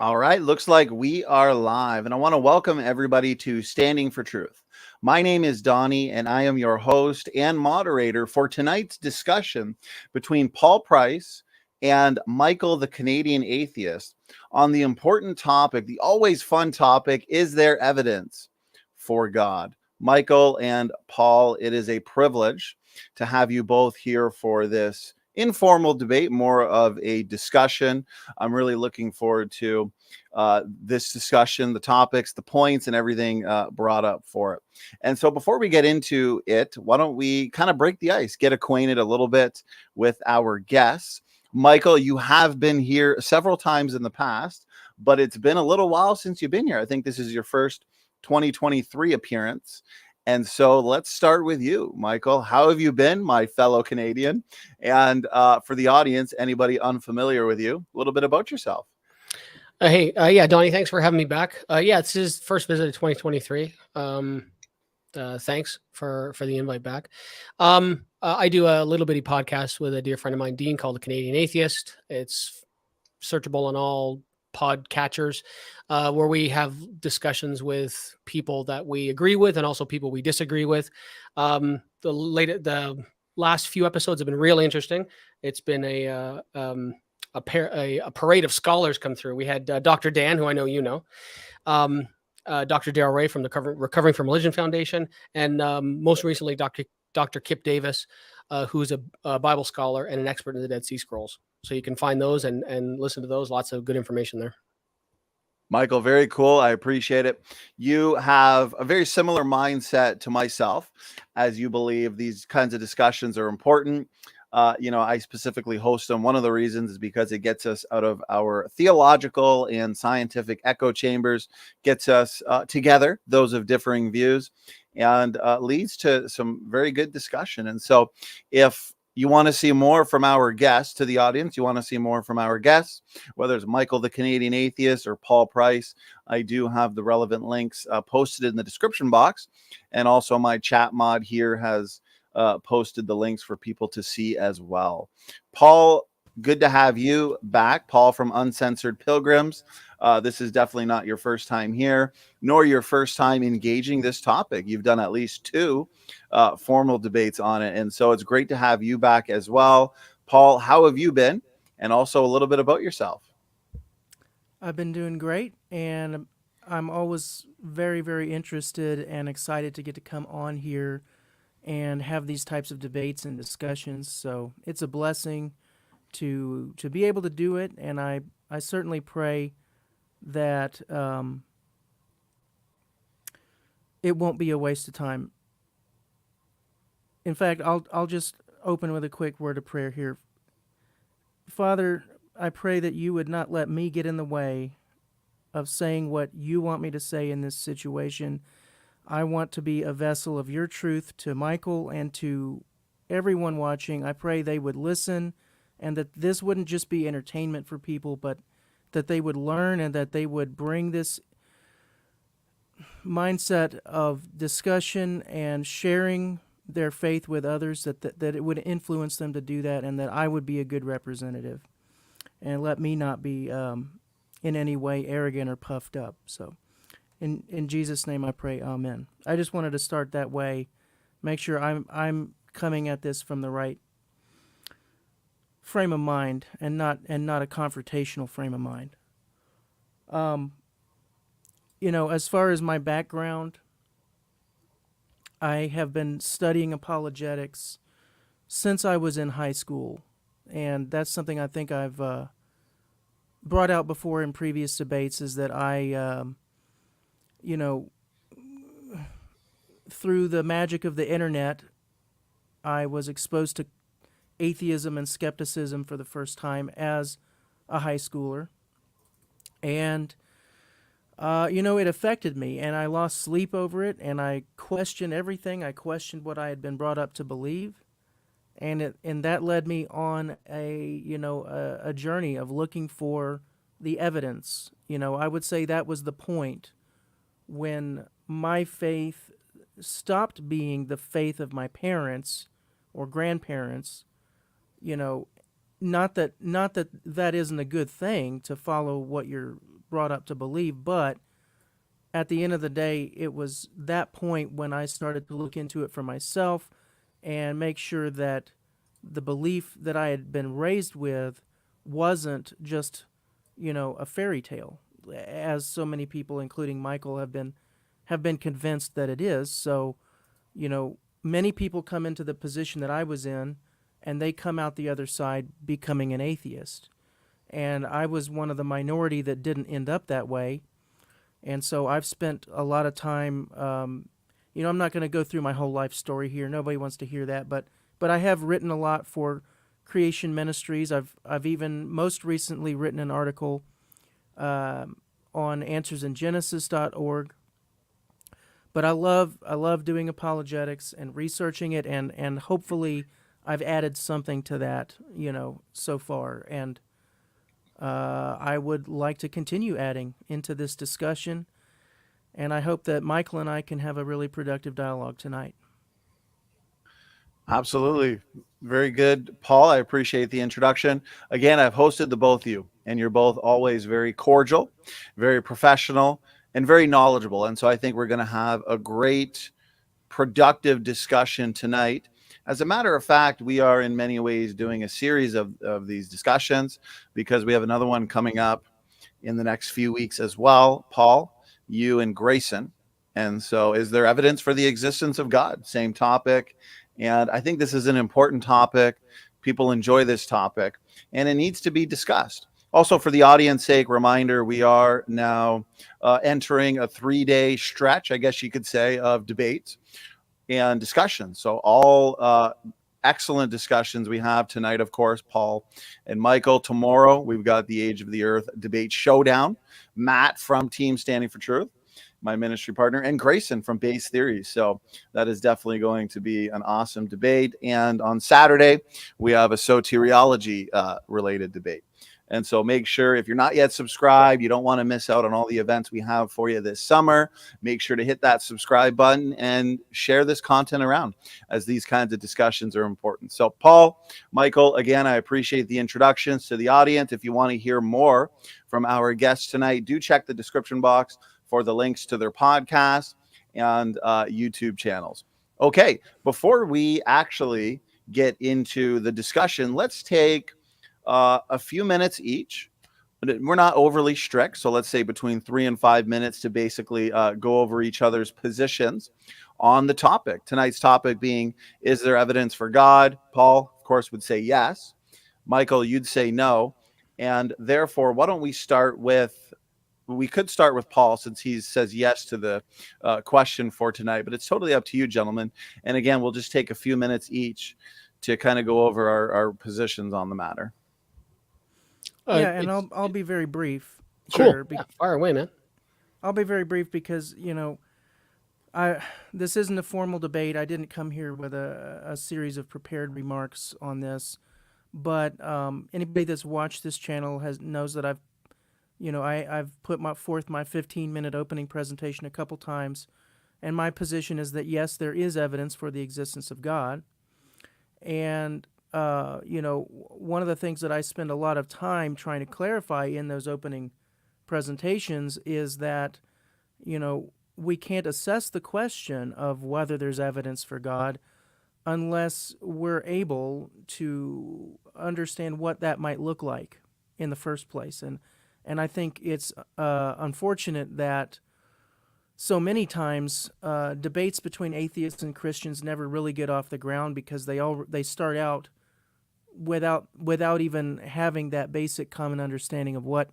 All right, looks like we are live, and I want to welcome everybody to Standing for Truth. My name is Donny, and I am your host and moderator for tonight's discussion between Paul Price and Micheal the Canadian Atheist on the important topic, the always fun topic, is there evidence for God? Micheal and Paul, it is a privilege to have you both here for this informal debate, more of a discussion. I'm really looking forward to this discussion, the topics, the points, and everything brought up for it. And so before we get into it, why don't we kind of break the ice, get acquainted a little bit with our guests. Micheal, you have been here several times in the past, but it's been a little while since you've been here. I think this is your first 2023 appearance. And so let's start with you, Micheal. How have you been, my fellow Canadian? And for the audience, anybody unfamiliar with you, a little bit about yourself. Yeah, Donny, thanks for having me back. It's his first visit of 2023. Thanks for the invite back. I do a little bitty podcast with a dear friend of mine, Dean, called the Canadian Atheist. It's searchable on all podcatchers, where we have discussions with people that we agree with and also people we disagree with. The last few episodes have been really interesting. It's been a parade of scholars come through. We had Dr. Dan, who I know you know, Dr. Darrell Ray from the Recovering from Religion Foundation, and most recently Dr. Kip Davis, who's a Bible scholar and an expert in the Dead Sea Scrolls. So you can find those and listen to those. Lots of good information there. Micheal, very cool. I appreciate it. You have a very similar mindset to myself, as you believe these kinds of discussions are important. I specifically host them. One of the reasons is because it gets us out of our theological and scientific echo chambers, gets us together, those of differing views, and leads to some very good discussion. And so if you want to see more from our guests, to the audience, you want to see more from our guests, whether it's Micheal the Canadian Atheist or Paul Price, I do have the relevant links posted in the description box. And also my chat mod here has posted the links for people to see as well. Paul, good to have you back. Paul from Uncensored Pilgrims. This is definitely not your first time here, nor your first time engaging this topic. You've done at least two formal debates on it. And so it's great to have you back as well. Paul, how have you been? And also a little bit about yourself. I've been doing great, and I'm always very, very interested and excited to get to come on here and have these types of debates and discussions. So it's a blessing to be able to do it, and I certainly pray that it won't be a waste of time. In fact, I'll just open with a quick word of prayer here. Father, I pray that you would not let me get in the way of saying what you want me to say in this situation. I want to be a vessel of your truth to Micheal and to everyone watching. I pray they would listen and that this wouldn't just be entertainment for people, but that they would learn and that they would bring this mindset of discussion and sharing their faith with others, that it would influence them to do that, and that I would be a good representative. And let me not be in any way arrogant or puffed up. So in Jesus' name I pray, amen. I just wanted to start that way, make sure I'm coming at this from the right frame of mind and not a confrontational frame of mind. As far as my background, I have been studying apologetics since I was in high school, and that's something I think I've brought out before in previous debates, is that I, through the magic of the internet, I was exposed to atheism and skepticism for the first time as a high schooler. And, it affected me, and I lost sleep over it, and I questioned everything. I questioned what I had been brought up to believe. And that led me on a journey of looking for the evidence. I would say that was the point when my faith stopped being the faith of my parents or grandparents. Not that that isn't a good thing to follow what your brought up to believe. But at the end of the day, it was that point when I started to look into it for myself and make sure that the belief that I had been raised with wasn't just, a fairy tale, as so many people, including Michael, have been convinced that it is. So, many people come into the position that I was in, and they come out the other side becoming an atheist. And I was one of the minority that didn't end up that way. And so I've spent a lot of time, I'm not going to go through my whole life story here. Nobody wants to hear that, but I have written a lot for Creation Ministries. I've even most recently written an article on answersingenesis.org. But I love doing apologetics and researching it, and hopefully I've added something to that, so far. And I would like to continue adding into this discussion, and I hope that Michael and I can have a really productive dialogue tonight. Absolutely. Very good, Paul. I appreciate the introduction. Again, I've hosted the both of you, and you're both always very cordial, very professional, and very knowledgeable. And so I think we're going to have a great, productive discussion tonight. As a matter of fact, we are in many ways doing a series of these discussions because we have another one coming up in the next few weeks as well. Paul, you and Grayson. And so is there evidence for the existence of God? Same topic. And I think this is an important topic. People enjoy this topic, and it needs to be discussed. Also, for the audience sake, reminder, we are now entering a 3-day stretch, I guess you could say, of debates and discussions. So all excellent discussions we have tonight, of course, Paul and Michael. Tomorrow, we've got the Age of the Earth debate showdown. Matt from Team Standing for Truth, my ministry partner, and Grayson from Base Theories. So that is definitely going to be an awesome debate. And on Saturday, we have a soteriology related debate. And so make sure, if you're not yet subscribed, you don't want to miss out on all the events we have for you this summer. Make sure to hit that subscribe button and share this content around, as these kinds of discussions are important. So Paul, Michael, again, I appreciate the introductions to the audience. If you want to hear more from our guests tonight, do check the description box for the links to their podcast and YouTube channels. Okay, before we actually get into the discussion, let's take a few minutes each. We're not overly strict, so let's say between 3 and 5 minutes to basically go over each other's positions on the topic. Tonight's topic being, is there evidence for God? Paul, of course, would say yes. Michael, you'd say no. And therefore, why don't we start with, we could start with Paul, since he says yes to the question for tonight, but it's totally up to you, gentlemen. And again, we'll just take a few minutes each to kind of go over our positions on the matter. Yeah, and I'll be very brief. Cool. Here, Yeah, fire away, man. I'll be very brief because, this isn't a formal debate. I didn't come here with a series of prepared remarks on this, but anybody that's watched this channel knows that I've put forth my 15-minute opening presentation a couple times, and my position is that yes, there is evidence for the existence of God, and one of the things that I spend a lot of time trying to clarify in those opening presentations is that, we can't assess the question of whether there's evidence for God unless we're able to understand what that might look like in the first place. And I think it's unfortunate that so many times debates between atheists and Christians never really get off the ground because they start out without even having that basic common understanding of what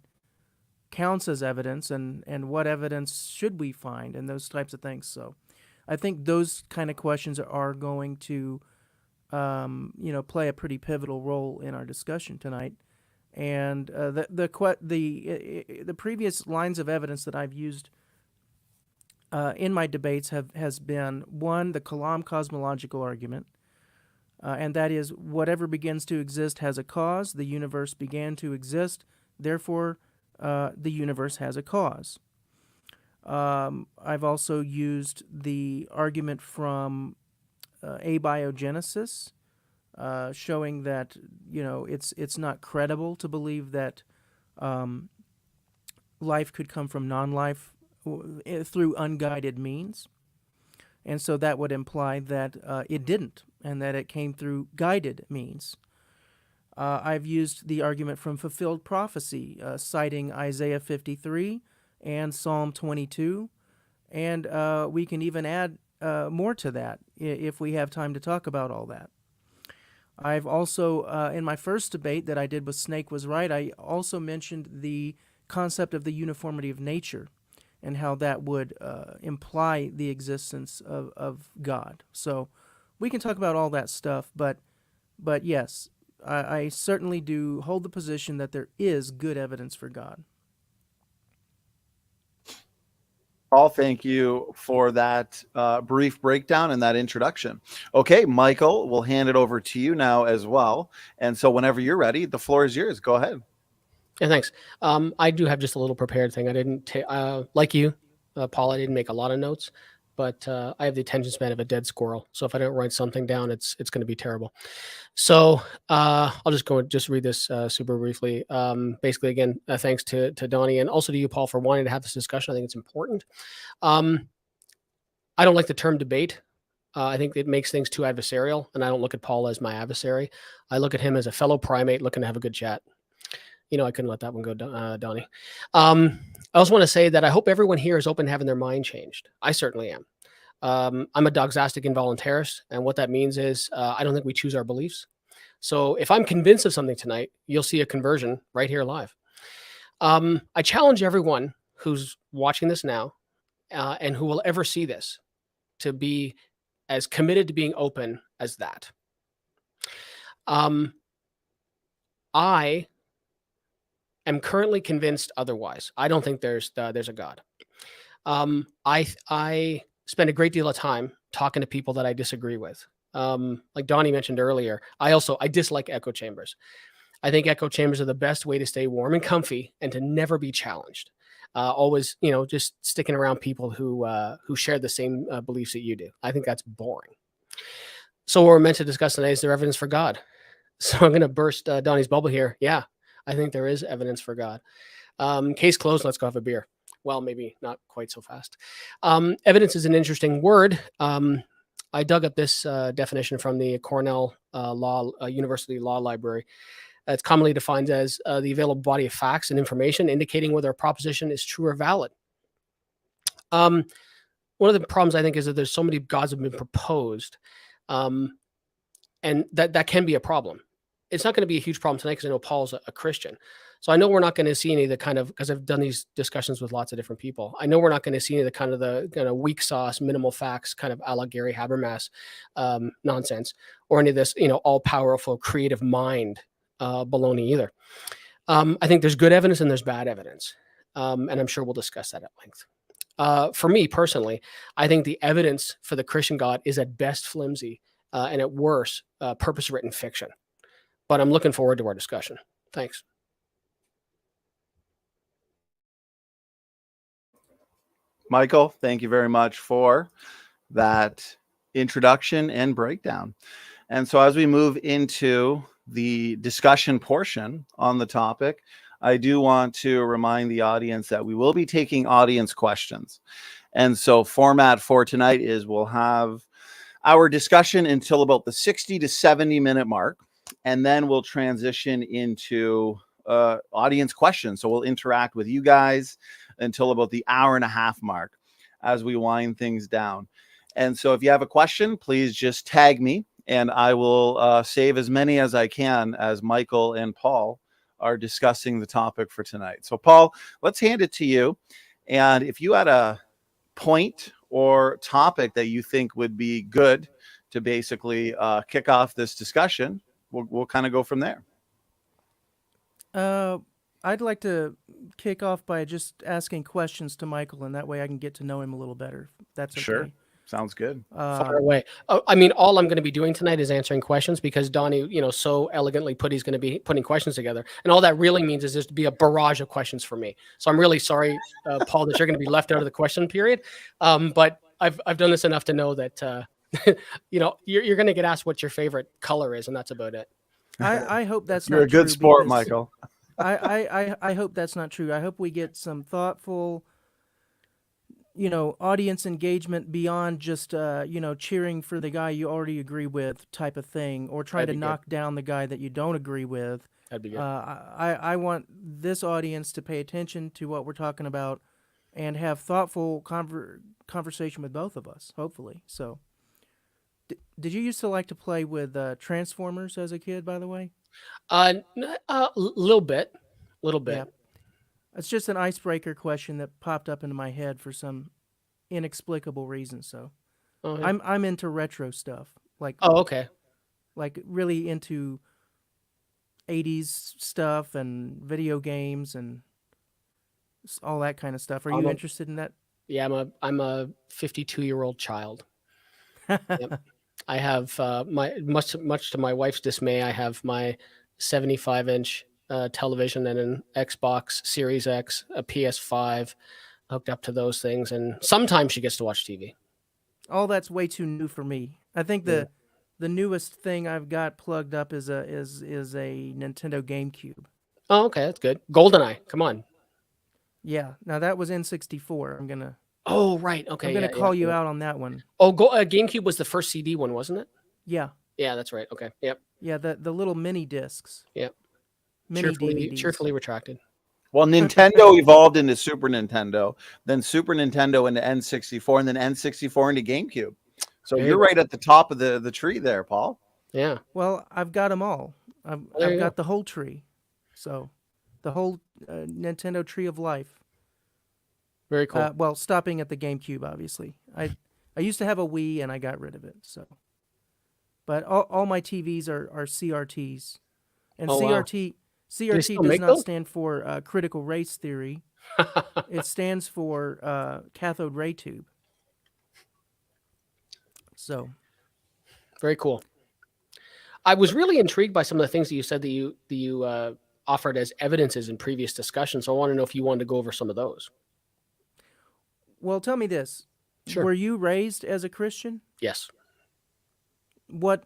counts as evidence and what evidence should we find and those types of things. So I think those kind of questions are going to play a pretty pivotal role in our discussion tonight. And the previous lines of evidence that I've used in my debates has been, one, the Kalam cosmological argument, and that is whatever begins to exist has a cause. The universe began to exist, therefore the universe has a cause. I've also used the argument from abiogenesis, showing that it's not credible to believe that life could come from non-life through unguided means. And so that would imply that it didn't, and that it came through guided means. I've used the argument from fulfilled prophecy, citing Isaiah 53 and Psalm 22, and we can even add more to that if we have time to talk about all that. I've also, in my first debate that I did with Snake Was Right, I also mentioned the concept of the uniformity of nature and how that would imply the existence of God. So we can talk about all that stuff, but yes, I certainly do hold the position that there is good evidence for God. Paul, thank you for that brief breakdown and that introduction. Okay, Michael, we'll hand it over to you now as well. And so whenever you're ready, the floor is yours. Go ahead. Yeah, thanks. I do have just a little prepared thing. I didn't like you, Paul. I didn't make a lot of notes, but I have the attention span of a dead squirrel. So if I don't write something down, it's going to be terrible. So I'll just read this super briefly. Basically, again, thanks to Donny and also to you, Paul, for wanting to have this discussion. I think it's important. I don't like the term debate. I think it makes things too adversarial, and I don't look at Paul as my adversary. I look at him as a fellow primate looking to have a good chat. I couldn't let that one go, Donny. I also want to say that I hope everyone here is open to having their mind changed. I certainly am. I'm a doxastic involuntarist, and what that means is I don't think we choose our beliefs. So if I'm convinced of something tonight, you'll see a conversion right here live. I challenge everyone who's watching this now and who will ever see this to be as committed to being open as that. I am currently convinced otherwise. I don't think there's a God. I spend a great deal of time talking to people that I disagree with. Like Donny mentioned earlier, I dislike echo chambers. I think echo chambers are the best way to stay warm and comfy and to never be challenged. Always, just sticking around people who share the same beliefs that you do. I think that's boring. So what we're meant to discuss today is there evidence for God. So I'm going to burst Donny's bubble here. Yeah, I think there is evidence for God. Case closed. Let's go have a beer. Well, maybe not quite so fast. Evidence is an interesting word. I dug up this definition from the Cornell University Law Library. It's commonly defined as the available body of facts and information indicating whether a proposition is true or valid. One of the problems, I think, is that there's so many gods have been proposed, and that can be a problem. It's not going to be a huge problem tonight because I know Paul's a Christian. So I know we're not going to see any of the kind of, because I've done these discussions with lots of different people. I know we're not going to see any of the kind of weak sauce, minimal facts, kind of a la Gary Habermas nonsense, or any of this, all powerful creative mind baloney either. I think there's good evidence and there's bad evidence. And I'm sure we'll discuss that at length. For me personally, I think the evidence for the Christian God is at best flimsy and at worst purpose-written fiction. But I'm looking forward to our discussion. Thanks. Michael, thank you very much for that introduction and breakdown. And so as we move into the discussion portion on the topic, I do want to remind the audience that we will be taking audience questions. And so format for tonight is we'll have our discussion until about the 60 to 70 minute mark, and then we'll transition into audience questions. So we'll interact with you guys until about the hour and a half mark as we wind things down. And so if you have a question, please just tag me and I will save as many as I can as Michael and Paul are discussing the topic for tonight. So Paul, let's hand it to you. And if you had a point or topic that you think would be good to basically kick off this discussion, we'll kind of go from there. I'd like to kick off by just asking questions to Michael, and that way I can get to know him a little better. That's okay. Sure. Sounds good. Far away. I mean, all I'm going to be doing tonight is answering questions because Donny, so elegantly put he's going to be putting questions together. And all that really means is there's to be a barrage of questions for me. So I'm really sorry, Paul, that you're going to be left out of the question period. But I've done this enough to know that, you're going to get asked what your favorite color is, and that's about it. I hope that's You're not a good true sport, because Michael. I hope that's not true. I hope we get some thoughtful, audience engagement beyond just, cheering for the guy you already agree with type of thing, or try to knock down the guy that you don't agree with. That'd be good. I want this audience to pay attention to what we're talking about and have thoughtful conversation with both of us, hopefully. So, did you used to like to play with Transformers as a kid, by the way? Little bit. Yeah. It's just an icebreaker question that popped up into my head for some inexplicable reason. So, yeah. I'm into retro stuff, like okay. like really into 80s stuff and video games and all that kind of stuff. Are you interested in that? Yeah, I'm a 52-year-old child. Yep. I have much to my wife's dismay, I have my 75-inch television and an Xbox Series X, a PS5 hooked up to those things, and sometimes she gets to watch TV. Oh, that's way too new for me. I think the newest thing I've got plugged up is a Nintendo GameCube. Oh, okay, that's good. GoldenEye, come on. Yeah, now that was N64. I'm gonna. Oh, right. Okay, I'm gonna call you out on that one. Oh, GameCube was the first CD one, wasn't it? Yeah. Yeah, that's right. Okay. Yep. Yeah, the little mini discs. Yep. Mini DVDs. Cheerfully retracted. Well, Nintendo evolved into Super Nintendo, then Super Nintendo into N64, and then N64 into GameCube. So you're right at the top of the tree there, Paul. Yeah. Well, I've got them all. I've got the whole tree. So the whole Nintendo tree of life. Very cool. Well, stopping at the GameCube, obviously. I used to have a Wii and I got rid of it. So, but all my TVs are CRTs, and CRT does not stand for critical race theory. It stands for cathode ray tube. So, very cool. I was really intrigued by some of the things that you said that you offered as evidences in previous discussions. So I want to know if you wanted to go over some of those. Well, tell me this. Sure. Were you raised as a Christian? Yes. What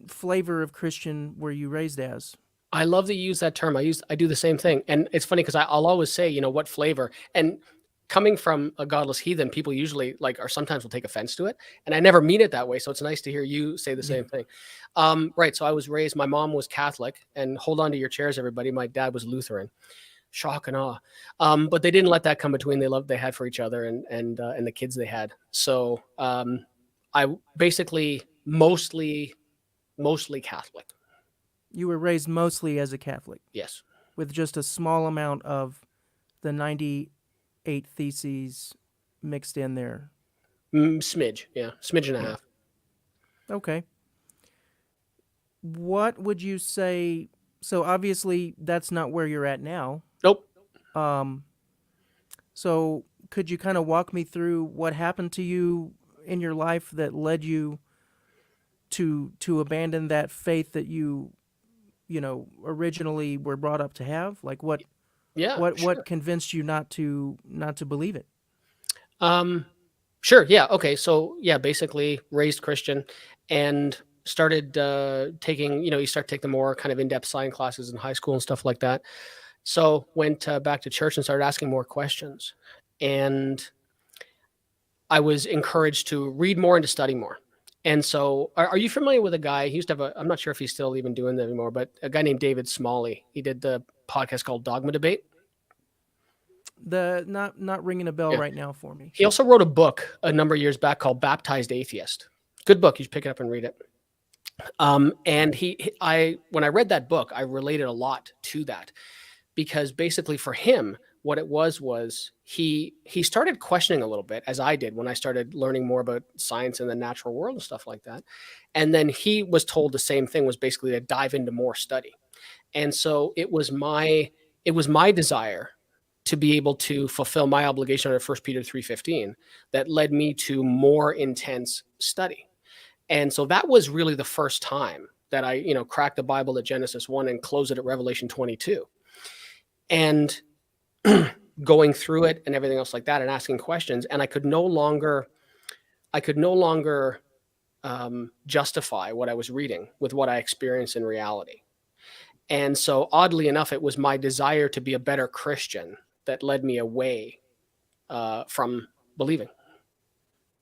flavor of Christian were you raised as? I love that you use that term. I do the same thing. And it's funny because I'll always say, what flavor. And coming from a godless heathen, people usually or sometimes will take offense to it. And I never mean it that way. So it's nice to hear you say the same thing. Right. So I was raised, my mom was Catholic, and hold on to your chairs, everybody. My dad was Lutheran. Shock and awe. But they didn't let that come between the love they had for each other and the kids they had. So I basically mostly Catholic. You were raised mostly as a Catholic? Yes. With just a small amount of the 98 theses mixed in there? Smidge, yeah. Smidge and a half. Okay. What would you say... So obviously that's not where you're at now. Nope. So could you kind of walk me through what happened to you in your life that led you to abandon that faith that you originally were brought up to have? Like what convinced you not to believe it? Sure. Yeah. Okay. So yeah, basically raised Christian and started taking, you start taking the more kind of in-depth science classes in high school and stuff like that. So went back to church and started asking more questions. And I was encouraged to read more and to study more. And so are you familiar with a guy? He used to have I'm not sure if he's still even doing that anymore, but a guy named David Smalley. He did the podcast called Dogma Debate. Not ringing a bell right now for me. He also wrote a book a number of years back called Baptized Atheist. Good book. You should pick it up and read it. And when I read that book, I related a lot to that, because basically for him, what it was he started questioning a little bit, as I did when I started learning more about science and the natural world and stuff like that. And then he was told the same thing, was basically to dive into more study. And so it was my desire to be able to fulfill my obligation under 1 Peter 3:15 that led me to more intense study. And so that was really the first time that I, cracked the Bible at Genesis 1 and closed it at Revelation 22. And going through it and everything else like that and asking questions. And I could no longer justify what I was reading with what I experienced in reality. And so oddly enough, it was my desire to be a better Christian that led me away from believing.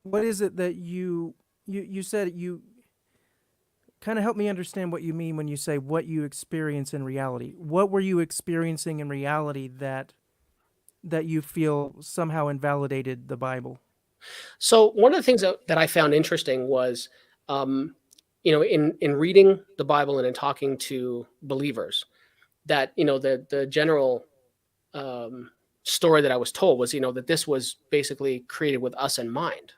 What is it that you said you kind of help me understand what you mean when you say what you experience in reality? What were you experiencing in reality that you feel somehow invalidated the Bible? So one of the things that I found interesting was, in reading the Bible and in talking to believers, that the general story that I was told was that this was basically created with us in mind,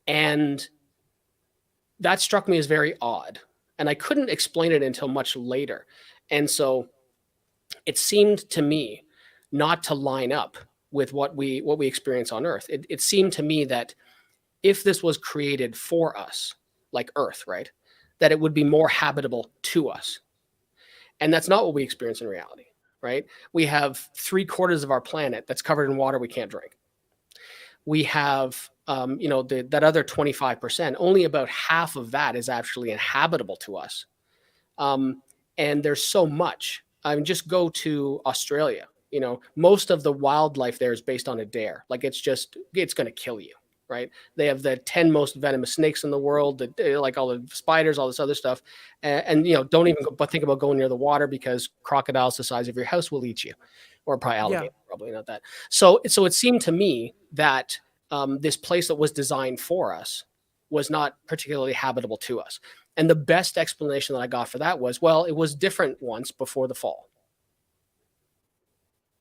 and that struck me as very odd, and I couldn't explain it until much later, and so it seemed to me not to line up with what we experience on Earth. It seemed to me that if this was created for us, like Earth, right, that it would be more habitable to us. And that's not what we experience in reality, right? We have 3/4 of our planet that's covered in water we can't drink. We have, that other 25%, only about half of that is actually inhabitable to us. And there's so much. I mean, just go to Australia. Most of the wildlife there is based on a dare. Like it's going to kill you, right? They have the 10 most venomous snakes in the world, like all the spiders, all this other stuff. And don't even think about going near the water because crocodiles the size of your house will eat you, or probably alligator, probably not that. So it seemed to me that this place that was designed for us was not particularly habitable to us. And the best explanation that I got for that was, well, it was different once before the fall.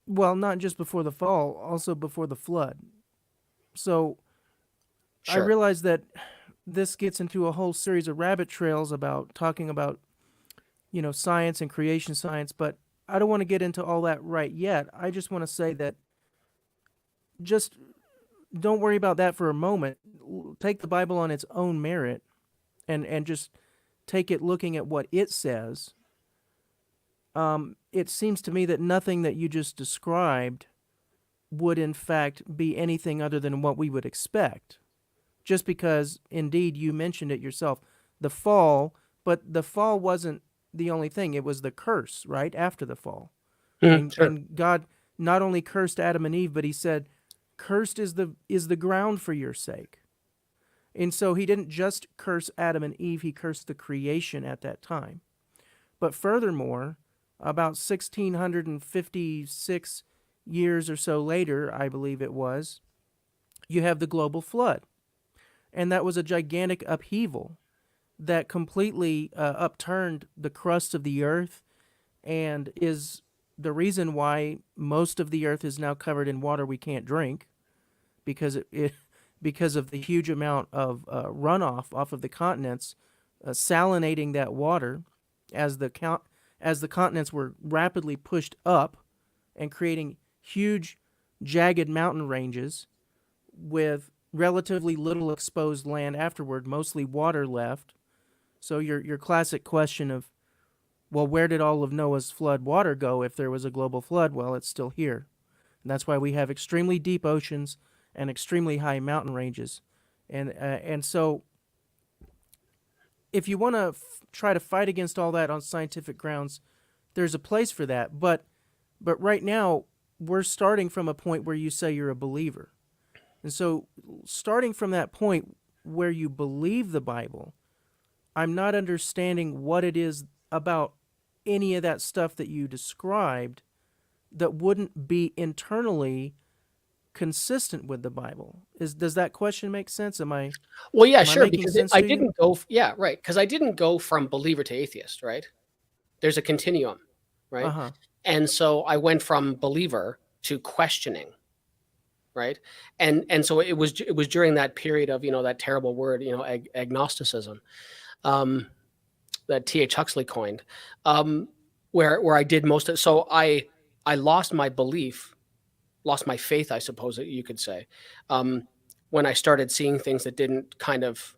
Well, not just before the fall, also before the flood. So Sure. I realize that this gets into a whole series of rabbit trails about talking about, science and creation science, but I don't want to get into all that right yet. I just want to say that just don't worry about that for a moment. Take the Bible on its own merit and just take it looking at what it says. It seems to me that nothing that you just described would in fact be anything other than what we would expect. Just because, indeed, you mentioned it yourself, the fall, but the fall wasn't the only thing. It was the curse, right, after the fall. Sure. And God not only cursed Adam and Eve, but he said, cursed is the ground for your sake. And so he didn't just curse Adam and Eve, he cursed the creation at that time. But furthermore, about 1656 years or so later, I believe it was, you have the global flood. And that was a gigantic upheaval that completely upturned the crust of the earth and is the reason why most of the earth is now covered in water we can't drink, because because of the huge amount of runoff off of the continents, salinating that water as the continents were rapidly pushed up and creating huge jagged mountain ranges with relatively little exposed land afterward, mostly water left. So your classic question of, well, where did all of Noah's flood water go if there was a global flood? Well, it's still here. And that's why we have extremely deep oceans and extremely high mountain ranges. And so if you want to try to fight against all that on scientific grounds, there's a place for that. But right now, we're starting from a point where you say you're a believer. And so starting from that point where you believe the Bible, I'm not understanding what it is about any of that stuff that you described that wouldn't be internally consistent with the Bible. Does that question make sense? Well, yeah, am I sure. making Because sense I to you? didn't go, yeah, right. Because I didn't go from believer to atheist, right? There's a continuum, right? Uh-huh. And so I went from believer to questioning, right? And so it was during that period of that terrible word, agnosticism, that T.H. Huxley coined, where I did most of. So I lost my belief, lost my faith, I suppose you could say, when I started seeing things that didn't kind of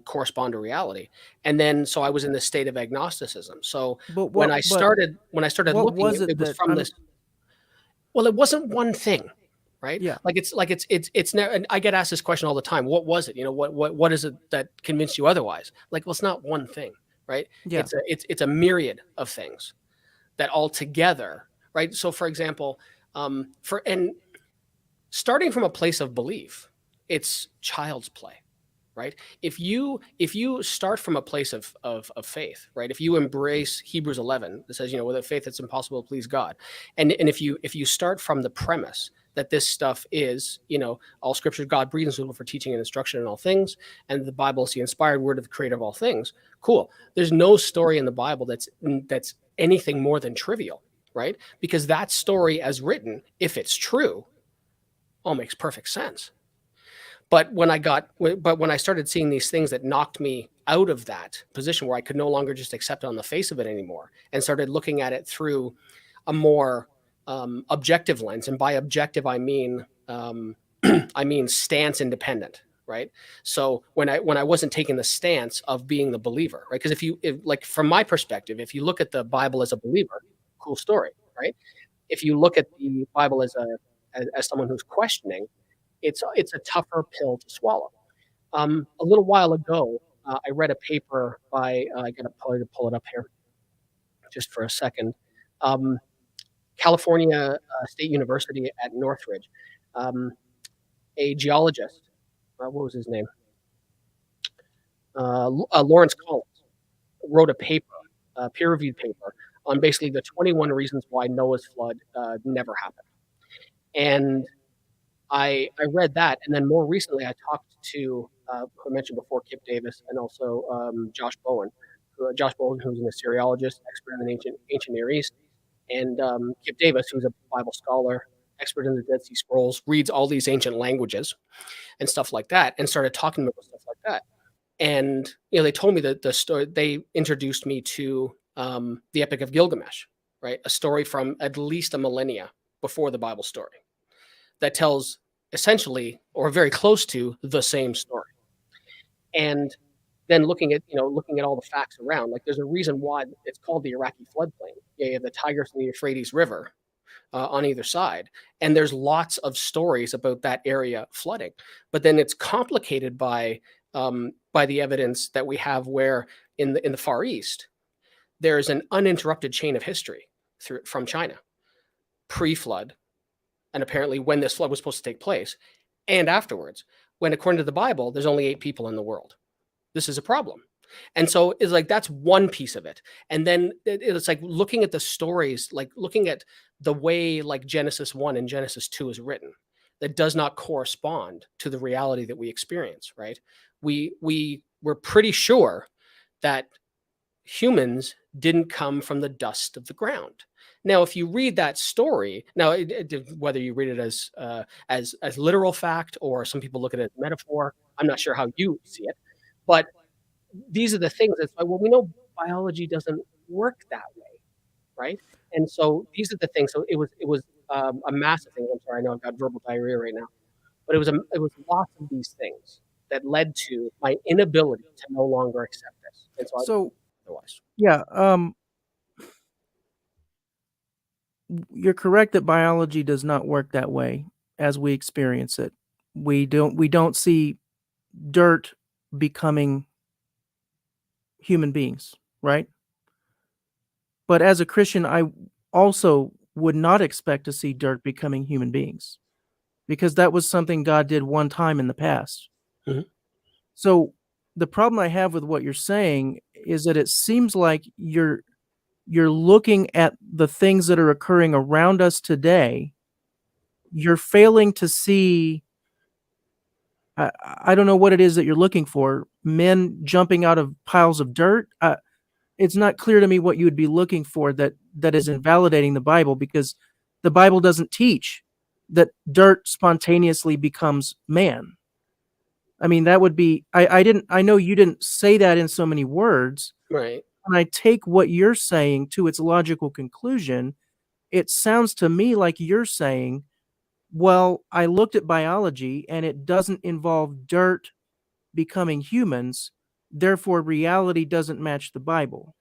correspond to reality. And then so I was in this state of agnosticism. So But when I started what looking, was it was that from this. Well, it wasn't one thing, right? Yeah. It's never. And I get asked this question all the time. What was it? What is it that convinced you otherwise? Like, well, it's not one thing, right? Yeah. It's a myriad of things. that altogether, right? So, for example, starting from a place of belief, it's child's play, right? If you start from a place of faith, right? If you embrace Hebrews 11 that says, without faith it's impossible to please God, and if you start from the premise that this stuff is, all scripture God breathed and suitable for teaching and instruction in all things, and the Bible is the inspired word of the creator of all things, cool. There's no story in the Bible that's anything more than trivial, right? Because that story as written, if it's true, all makes perfect sense. But when I started seeing these things that knocked me out of that position where I could no longer just accept it on the face of it anymore, and started looking at it through a more objective lens, and by objective I mean stance independent, right? So when I wasn't taking the stance of being the believer, right? Because if from my perspective, if you look at the Bible as a believer, cool story, right? If you look at the Bible as someone who's questioning, it's a tougher pill to swallow. A little while ago, I read a paper by I got to probably pull it up here just for a second. California State University at Northridge, a geologist, what was his name? Lawrence Collins wrote a paper, a peer-reviewed paper, on basically the 21 reasons why Noah's flood never happened. And I read that, and then more recently I talked to, who I mentioned before, Kip Davis, and also Josh Bowen, who's an Assyriologist, expert in the ancient Near East, and Kip Davis, who's a Bible scholar, expert in the Dead Sea Scrolls, reads all these ancient languages and stuff like that, and started talking about stuff like that. And they told me that the story, they introduced me to the Epic of Gilgamesh, right? A story from at least a millennia before the Bible story that tells essentially, or very close to, the same story. And then looking at all the facts around, like there's a reason why it's called the Iraqi floodplain. You have the Tigris and the Euphrates River on either side, and there's lots of stories about that area flooding. But then it's complicated by the evidence that we have, where in the Far East there's an uninterrupted chain of history from China, pre-flood, and apparently when this flood was supposed to take place, and afterwards, when according to the Bible, there's only 8 people in the world. This is a problem. And so it's like, that's one piece of it. And then it's like looking at the stories, like looking at the way like Genesis 1 and Genesis 2 is written, that does not correspond to the reality that we experience, right? We're pretty sure that humans didn't come from the dust of the ground. Now, if you read that story, now whether you read it as literal fact, or some people look at it as metaphor, I'm not sure how you see it, but these are the things that's like, well, we know biology doesn't work that way, right? And so these are the things. So it was a massive thing. I'm sorry, I know I've got verbal diarrhea right now, but it was lots of these things that led to my inability to no longer accept this. And so otherwise, yeah. You're correct that biology does not work that way as we experience it. We don't see dirt becoming human beings, right? But as a Christian, I also would not expect to see dirt becoming human beings, because that was something God did one time in the past. Mm-hmm. So the problem I have with what you're saying is that it seems like you're looking at the things that are occurring around us today. You're failing to see, I don't know what it is that you're looking for. Men jumping out of piles of dirt. It's not clear to me what you would be looking for that is invalidating the Bible, because the Bible doesn't teach that dirt spontaneously becomes man. I mean, that would be, I know you didn't say that in so many words. right. When I take what you're saying to its logical conclusion, it sounds to me like you're saying, well, I looked at biology and it doesn't involve dirt becoming humans, therefore reality doesn't match the Bible.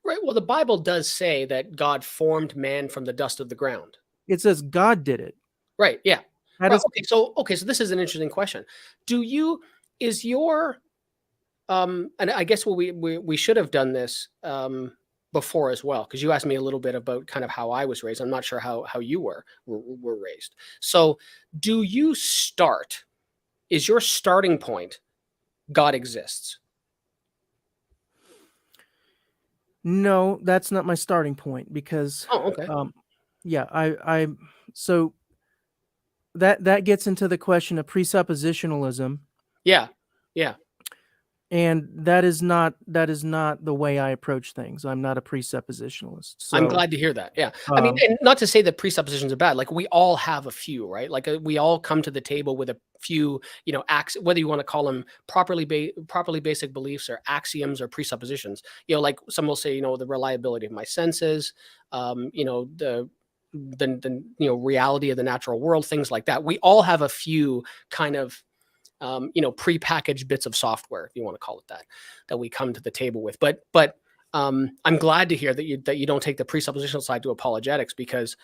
Right. Well, the Bible does say that God formed man from the dust of the ground. It says God did it. Right. Yeah. That Well, is, okay. So this is an interesting question. And I guess we should have done this before as well, because you asked me a little bit about kind of how I was raised. I'm not sure how you were raised. So do you start, is your starting point God exists? No, that's not my starting point, because Oh, okay. I so that gets into the question of presuppositionalism, Yeah. and that is not the way I approach things. I'm not a presuppositionalist. I'm So glad to hear that. Yeah. I mean, and not to say that presuppositions are bad. Like, we all have a few, right? Like, we all come to the table with a few, acts, whether you want to call them properly basic beliefs or axioms or presuppositions. Like some will say, the reliability of my senses, the reality of the natural world, things like that. We all have a few kind of prepackaged bits of software, if you want to call it that we come to the table with. But I'm glad to hear that you don't take the presuppositional side to apologetics, because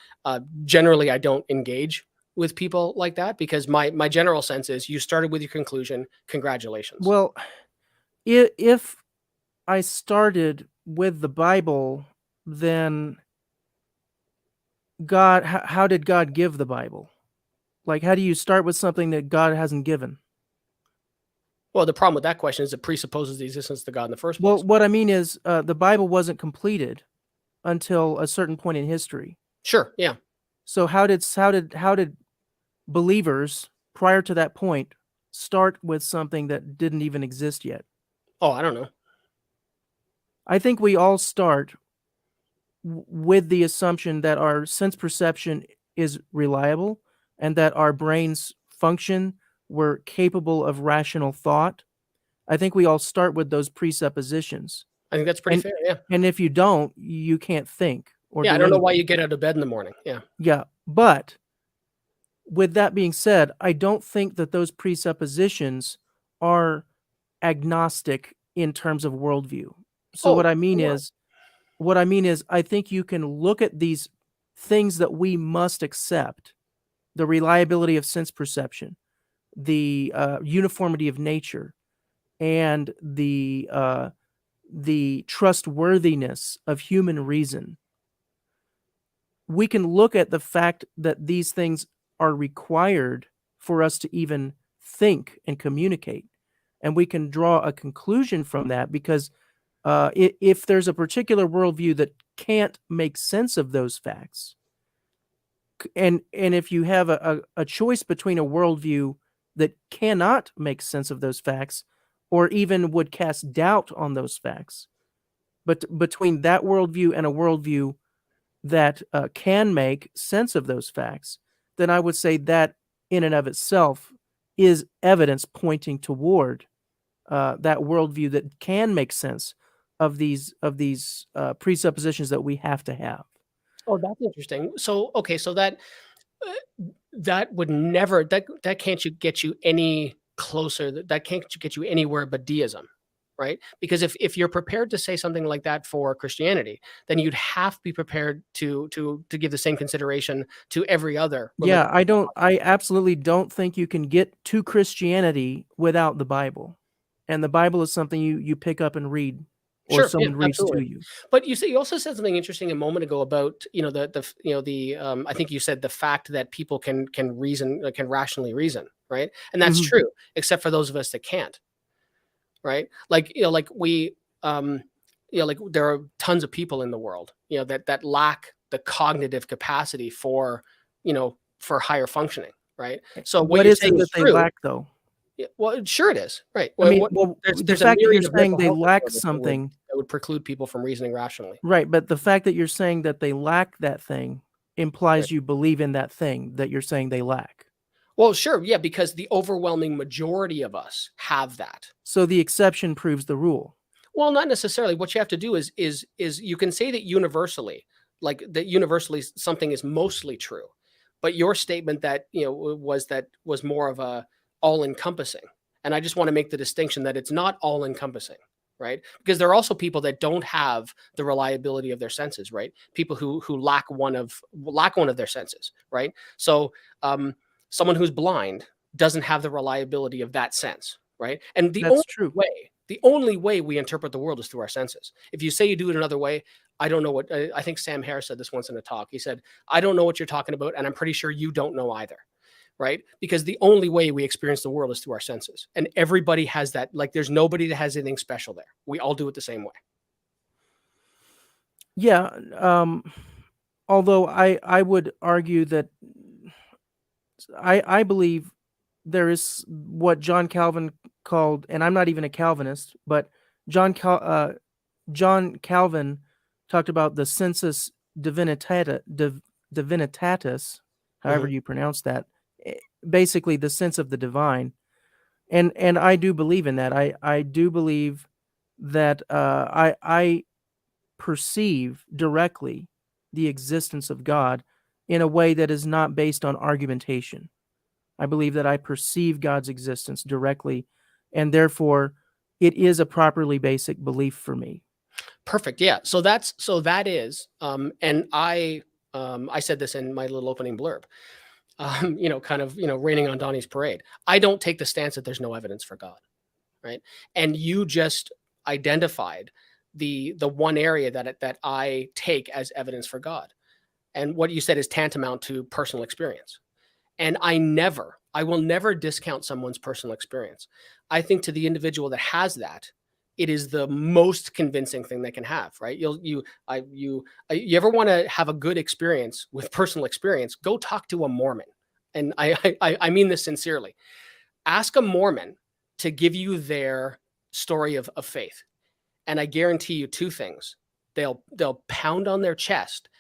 generally I don't engage with people like that, because my general sense is you started with your conclusion. Congratulations. well, if I started with the Bible, then God, how did God give the Bible? Like, how do you start with something that God hasn't given? Well, the problem with that question is it presupposes the existence of God in the first place. Well, what I mean is, the Bible wasn't completed until a certain point in history. Sure. Yeah. So how did believers prior to that point start with something that didn't even exist yet? Oh, I don't know. I think we all start with the assumption that our sense perception is reliable and that our brains function, we're capable of rational thought. I think we all start with those presuppositions. I think that's pretty fair. Yeah. And if you don't, you can't think or Yeah. do I don't know anything. why you get out of bed in the morning. Yeah. Yeah. But with that being said, I don't think that those presuppositions are agnostic in terms of worldview. So Oh, what I mean wow. is, I think you can look at these things that we must accept: the reliability of sense perception, the uniformity of nature, and the trustworthiness of human reason. We can look at the fact that these things are required for us to even think and communicate, and we can draw a conclusion from that, because if there's a particular worldview that can't make sense of those facts, and if you have a choice between a worldview that cannot make sense of those facts, or even would cast doubt on those facts, but between that worldview and a worldview that can make sense of those facts, then I would say that in and of itself is evidence pointing toward that worldview that can make sense of these presuppositions that we have to have. Oh, that's interesting. So, okay, so that would never, that can't get you any closer. That can't get you anywhere but deism, right? Because if you're prepared to say something like that for Christianity, then you'd have to be prepared to give the same consideration to every other religion. Yeah, I absolutely don't think you can get to Christianity without the Bible. And the Bible is something you pick up and read, or Sure, someone yeah, reads absolutely. to you. But you also said something interesting a moment ago about I think you said the fact that people can reason, can rationally reason, right? And that's Mhm. true, except for those of us that can't, right? Like we like there are tons of people in the world that lack the cognitive capacity for for higher functioning, right? So what What you're is saying it that is they true. lack, though? Yeah, well, sure it is, right? I mean, There's the a fact that myriad you're of saying mental they health lack disorders something, that would preclude people from reasoning rationally. right? But the fact that you're saying that they lack that thing implies Right. you believe in that thing that you're saying they lack. Well, sure, yeah, because the overwhelming majority of us have that. So the exception proves the rule. Well, not necessarily. What you have to do is you can say that universally, something is mostly true, but your statement that was more of a all encompassing, and I just want to make the distinction that it's not all encompassing, right? Because there are also people that don't have the reliability of their senses, right? People who lack one of their senses, right? So someone who's blind doesn't have the reliability of that sense, right? And the That's only true. way The only way we interpret the world is through our senses. If you say you do it another way, I don't know what, I think Sam Harris said this once in a talk. He said, I don't know what you're talking about, and I'm pretty sure you don't know either. Right? Because the only way we experience the world is through our senses. And everybody has that. Like, there's nobody that has anything special there. We all do it the same way. Yeah. Although I would argue that I believe there is what John Calvin called, and I'm not even a Calvinist, but John Calvin talked about the sensus divinitatis, however you pronounce that, basically the sense of the divine. And I do believe in that. I do believe that I perceive directly the existence of God in a way that is not based on argumentation. I believe that I perceive God's existence directly, and therefore it is a properly basic belief for me. Perfect. Yeah. So that is, and I said this in my little opening blurb, kind of, raining on Donny's parade. I don't take the stance that there's no evidence for God. Right. And you just identified the one area that I take as evidence for God. And what you said is tantamount to personal experience. And I will never discount someone's personal experience. I think to the individual that has that, it is the most convincing thing they can have, right? You ever want to have a good experience with personal experience, go talk to a Mormon. And I mean this sincerely. Ask a Mormon to give you their story of faith. And I guarantee you two things. They'll pound on their chest,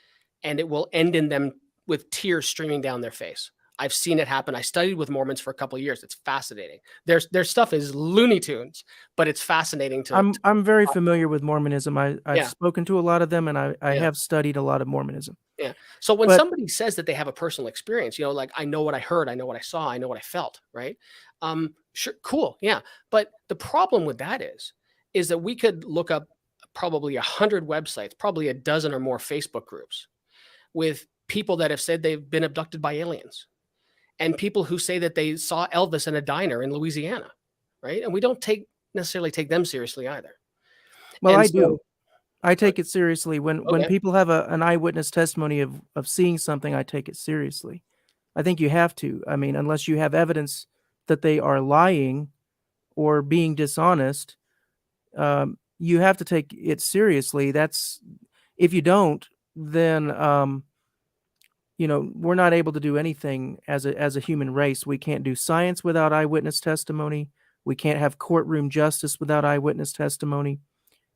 and it will end in them with tears streaming down their face. I've seen it happen. I studied with Mormons for a couple of years. It's fascinating. Their stuff is Looney Tunes, but it's fascinating to. I'm very familiar with Mormonism. I've spoken to a lot of them, and I have studied a lot of Mormonism. Yeah. So when somebody says that they have a personal experience, like, I know what I heard, I know what I saw, I know what I felt, right? Sure, cool, yeah. But the problem with that is that we could look up probably 100 websites, probably a dozen or more Facebook groups with people that have said they've been abducted by aliens, and people who say that they saw Elvis in a diner in Louisiana, right? And we don't necessarily take them seriously either. Well, I do. I take it seriously. When people have an eyewitness testimony of seeing something, I take it seriously. I think you have to. I mean, unless you have evidence that they are lying or being dishonest, you have to take it seriously. If you don't, then we're not able to do anything as a human race. We can't do science without eyewitness testimony. We can't have courtroom justice without eyewitness testimony.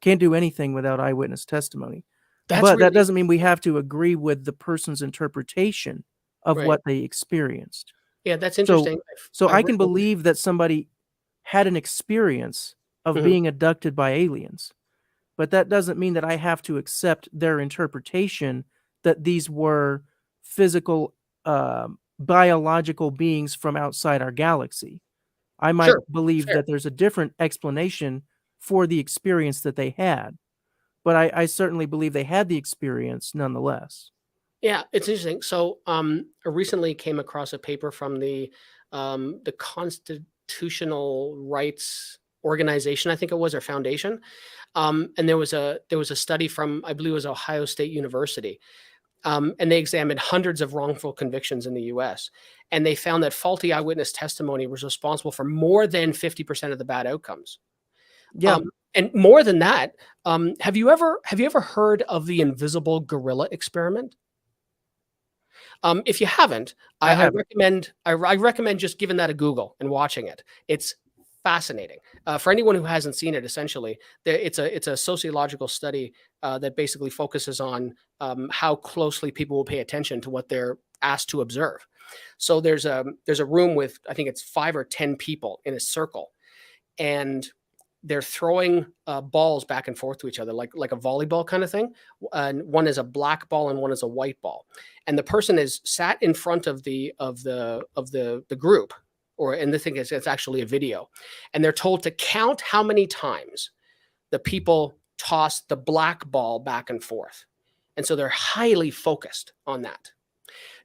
Can't do anything without eyewitness testimony. That doesn't mean we have to agree with the person's interpretation of what they experienced. Yeah, that's interesting. So I can believe that somebody had an experience of being abducted by aliens, but that doesn't mean that I have to accept their interpretation that these were physical, biological beings from outside our galaxy. I might believe that there's a different explanation for the experience that they had, but I certainly believe they had the experience nonetheless. Yeah, it's interesting. So I recently came across a paper from the Constitutional Rights Organization, I think it was, or foundation, and there was a study from, I believe it was Ohio State University, and they examined hundreds of wrongful convictions in the U.S., and they found that faulty eyewitness testimony was responsible for more than 50% of the bad outcomes. Yeah. And more than that, have you ever heard of the invisible gorilla experiment? If you haven't, I recommend just giving that a Google and watching it. It's fascinating. For anyone who hasn't seen it, essentially, it's a sociological study that basically focuses on how closely people will pay attention to what they're asked to observe. So there's a room with, I think it's 5 or 10 people in a circle, and they're throwing balls back and forth to each other, like a volleyball kind of thing. And one is a black ball and one is a white ball. And the person is sat in front of the group, and the thing is, it's actually a video. And they're told to count how many times the people toss the black ball back and forth. And so they're highly focused on that.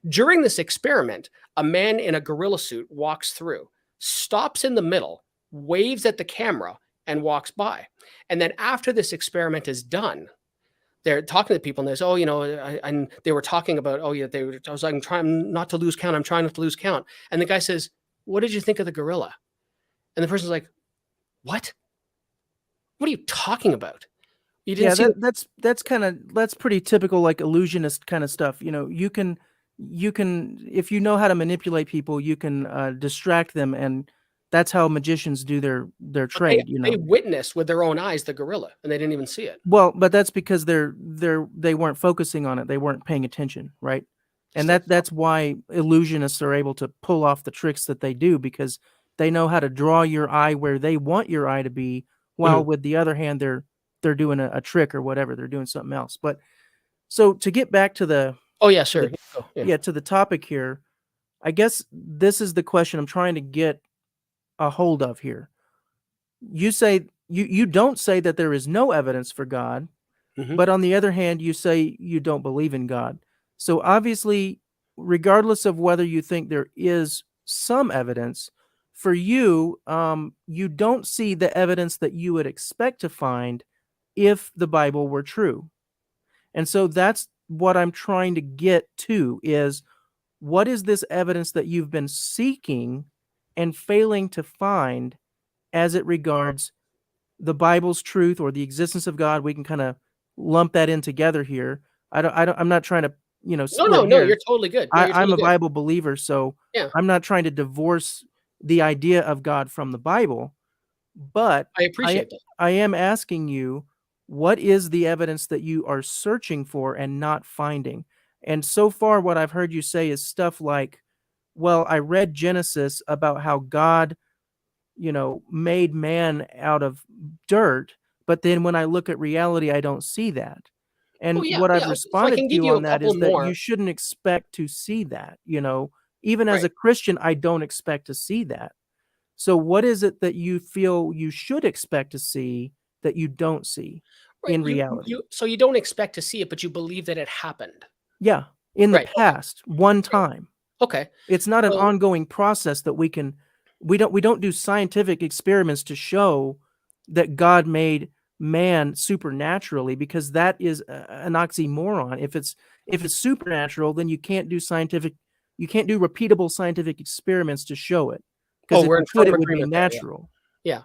During this experiment, a man in a gorilla suit walks through, stops in the middle, waves at the camera, and walks by. And then after this experiment is done, they're talking to people and there's, and they were talking about, I was like, I'm trying not to lose count. I'm trying not to lose count. And the guy says, what did you think of the gorilla? And the person's like, what? What are you talking about? You didn't see that's pretty typical, like illusionist kind of stuff. You can, if you know how to manipulate people, you can distract them, and that's how magicians do their trade. They witnessed with their own eyes the gorilla, and they didn't even see it. Well, but that's because they weren't focusing on it. They weren't paying attention, right? And that's why illusionists are able to pull off the tricks that they do, because they know how to draw your eye where they want your eye to be, while with the other hand they're doing a trick or whatever. They're doing something else. But so to get back to the to the topic here, I guess this is the question I'm trying to get a hold of here. You say you don't say that there is no evidence for God, but on the other hand, you say you don't believe in God. So obviously, regardless of whether you think there is some evidence, for you, you don't see the evidence that you would expect to find if the Bible were true. And so that's what I'm trying to get to, is what is this evidence that you've been seeking and failing to find as it regards the Bible's truth or the existence of God? We can kind of lump that in together here. I'm not trying to, No, you're totally good. No, I'm a Bible believer, so I'm not trying to divorce the idea of God from the Bible, but I appreciate that. I am asking you, what is the evidence that you are searching for and not finding? And so far, what I've heard you say is stuff like, well, I read Genesis about how God, made man out of dirt, but then when I look at reality, I don't see that. And what I've responded to you on that is that you shouldn't expect to see that, even as a Christian, I don't expect to see that. So what is it that you feel you should expect to see that you don't see in reality? So you don't expect to see it, but you believe that it happened. Yeah. In the past, one time. Okay. It's not an ongoing process that we don't do scientific experiments to show that God made man supernaturally, because that is an oxymoron. If it's supernatural, then you can't do repeatable scientific experiments to show it. Because if you could, it would be natural. Yeah.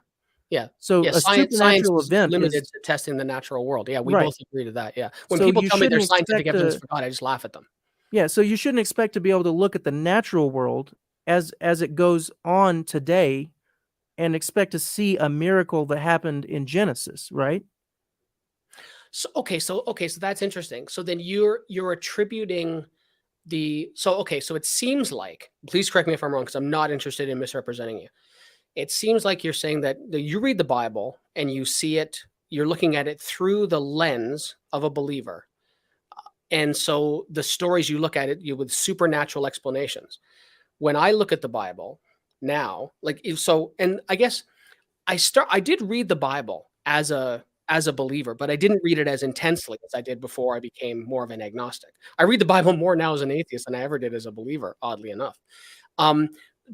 So a supernatural event limited to testing the natural world. Yeah, we both agree to that. Yeah. When people tell me there's scientific evidence for God, I just laugh at them. Yeah, so you shouldn't expect to be able to look at the natural world as it goes on today and expect to see a miracle that happened in Genesis, right? So that's interesting. So then you're attributing so it seems like, please correct me if I'm wrong, because I'm not interested in misrepresenting you. It seems like you're saying that you read the Bible and you see it, you're looking at it through the lens of a believer. And so the stories you look at it with supernatural explanations. When I look at the Bible now, and I guess I did read the Bible as a believer, but I didn't read it as intensely as I did before I became more of an agnostic. I read the Bible more now as an atheist than I ever did as a believer, oddly enough.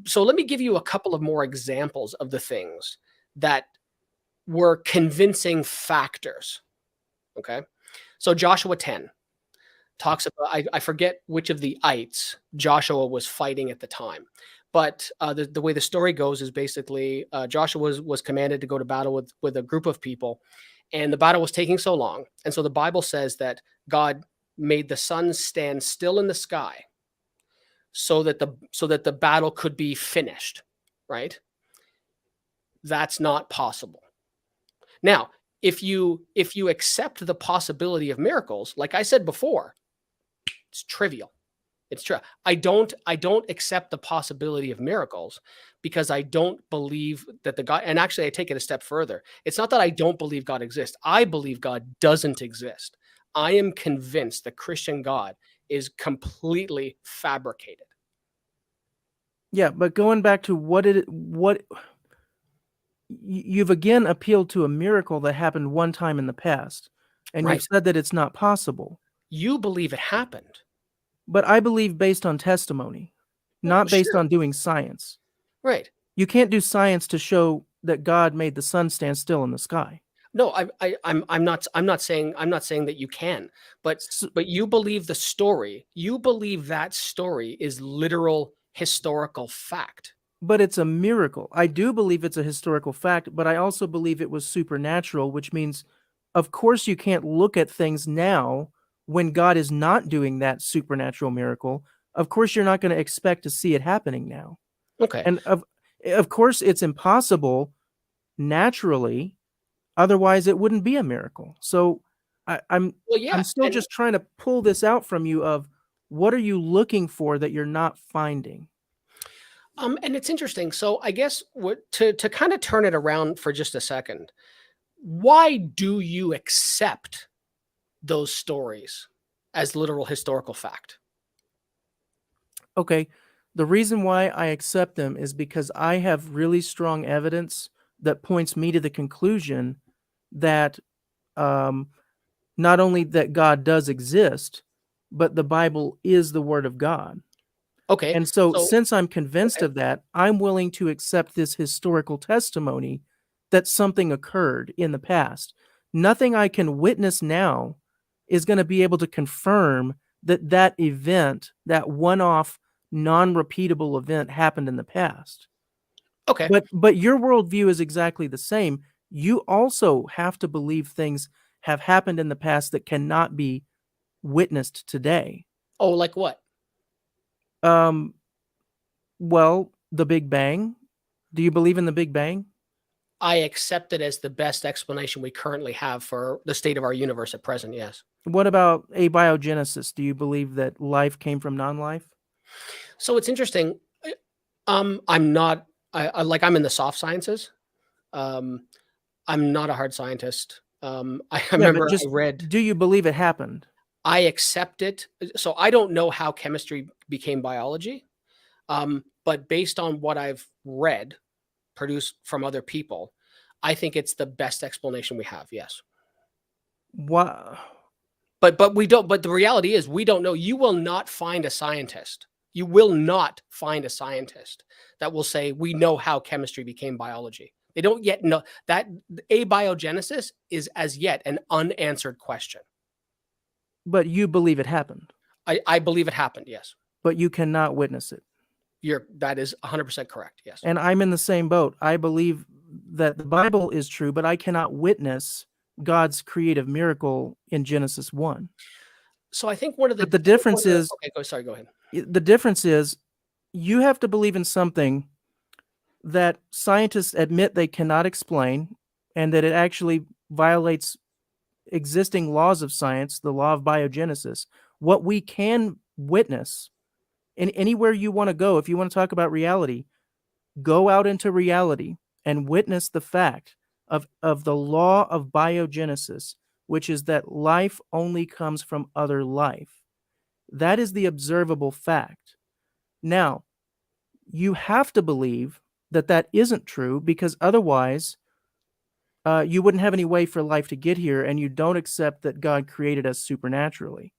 So let me give you a couple of more examples of the things that were convincing factors. Okay. So Joshua 10 talks about, I forget which of the ites Joshua was fighting at the time, but the way the story goes is basically Joshua was commanded to go to battle with a group of people, and the battle was taking so long. And so the Bible says that God made the sun stand still in the sky so that the battle could be finished, right? That's not possible. Now, if you accept the possibility of miracles, like I said before, it's trivial. It's true. I don't accept the possibility of miracles because I don't believe that the God, and actually I take it a step further. It's not that I don't believe God exists. I believe God doesn't exist. I am convinced the Christian God is completely fabricated. Yeah, but going back to what you've again appealed to a miracle that happened one time in the past, and you've said that it's not possible. You believe it happened. But I believe based on testimony, not based on doing science. Right. You can't do science to show that God made the sun stand still in the sky. No, I'm not saying that you can, but So, you believe the story. You believe that story is literal historical fact. but it's a miracle. I do believe it's a historical fact, but I also believe it was supernatural, which means, of course, you can't look at things now when God is not doing that supernatural miracle. Of course, you're not going to expect to see it happening now. Okay. And of course, it's impossible naturally. Otherwise, it wouldn't be a miracle. So I'm Well, yeah, I'm still and just trying to pull this out from you of what are you looking for that you're not finding? and it's interesting. So I guess to kind of turn it around for just a second, why do you accept those stories as literal historical fact? Okay, the reason why I accept them is because I have really strong evidence that points me to the conclusion that um, not only that God does exist, but the Bible is the Word of God. Okay. And so, So since I'm convinced okay. of that, I'm willing to accept this historical testimony that something occurred in the past. Nothing I can witness now is going to be able to confirm that that event, that one-off, non-repeatable event, happened in the past. Okay. But your worldview is exactly the same. You also have to believe things have happened in the past that cannot be witnessed today. Oh, like what? Um, well, the Big Bang. Do you believe in the Big Bang? I accept it as the best explanation we currently have for the state of our universe at present. Yes. What about abiogenesis? Do you believe that life came from non-life? So it's interesting. I'm not. I'm in the soft sciences. Um, I'm not a hard scientist. I Yeah, but remember I just read. do you believe it happened? I accept it. So I don't know how chemistry became biology, but based on what I've read, produced from other people, I think it's the best explanation we have. Yes. What? But we don't. But the reality is, we don't know. You will not find a scientist. You will not find a scientist that will say we know how chemistry became biology. They don't yet know that abiogenesis is as yet an unanswered question. But you believe it happened, I believe it happened. Yes, but you cannot witness it. that is 100% correct. Yes. And I'm in the same boat. I believe that the Bible is true, but I cannot witness God's creative miracle in Genesis 1. So I think one of the But the difference is okay. Sorry. Go ahead. the difference is you have to believe in something that scientists admit they cannot explain and that it actually violates existing laws of science, the law of biogenesis. What we can witness, and anywhere you want to go, if you want to talk about reality, go out into reality and witness the fact of the law of biogenesis, which is that life only comes from other life. That is the observable fact. Now, you have to believe that that isn't true because otherwise you wouldn't have any way for life to get here, and you don't accept that God created us supernaturally.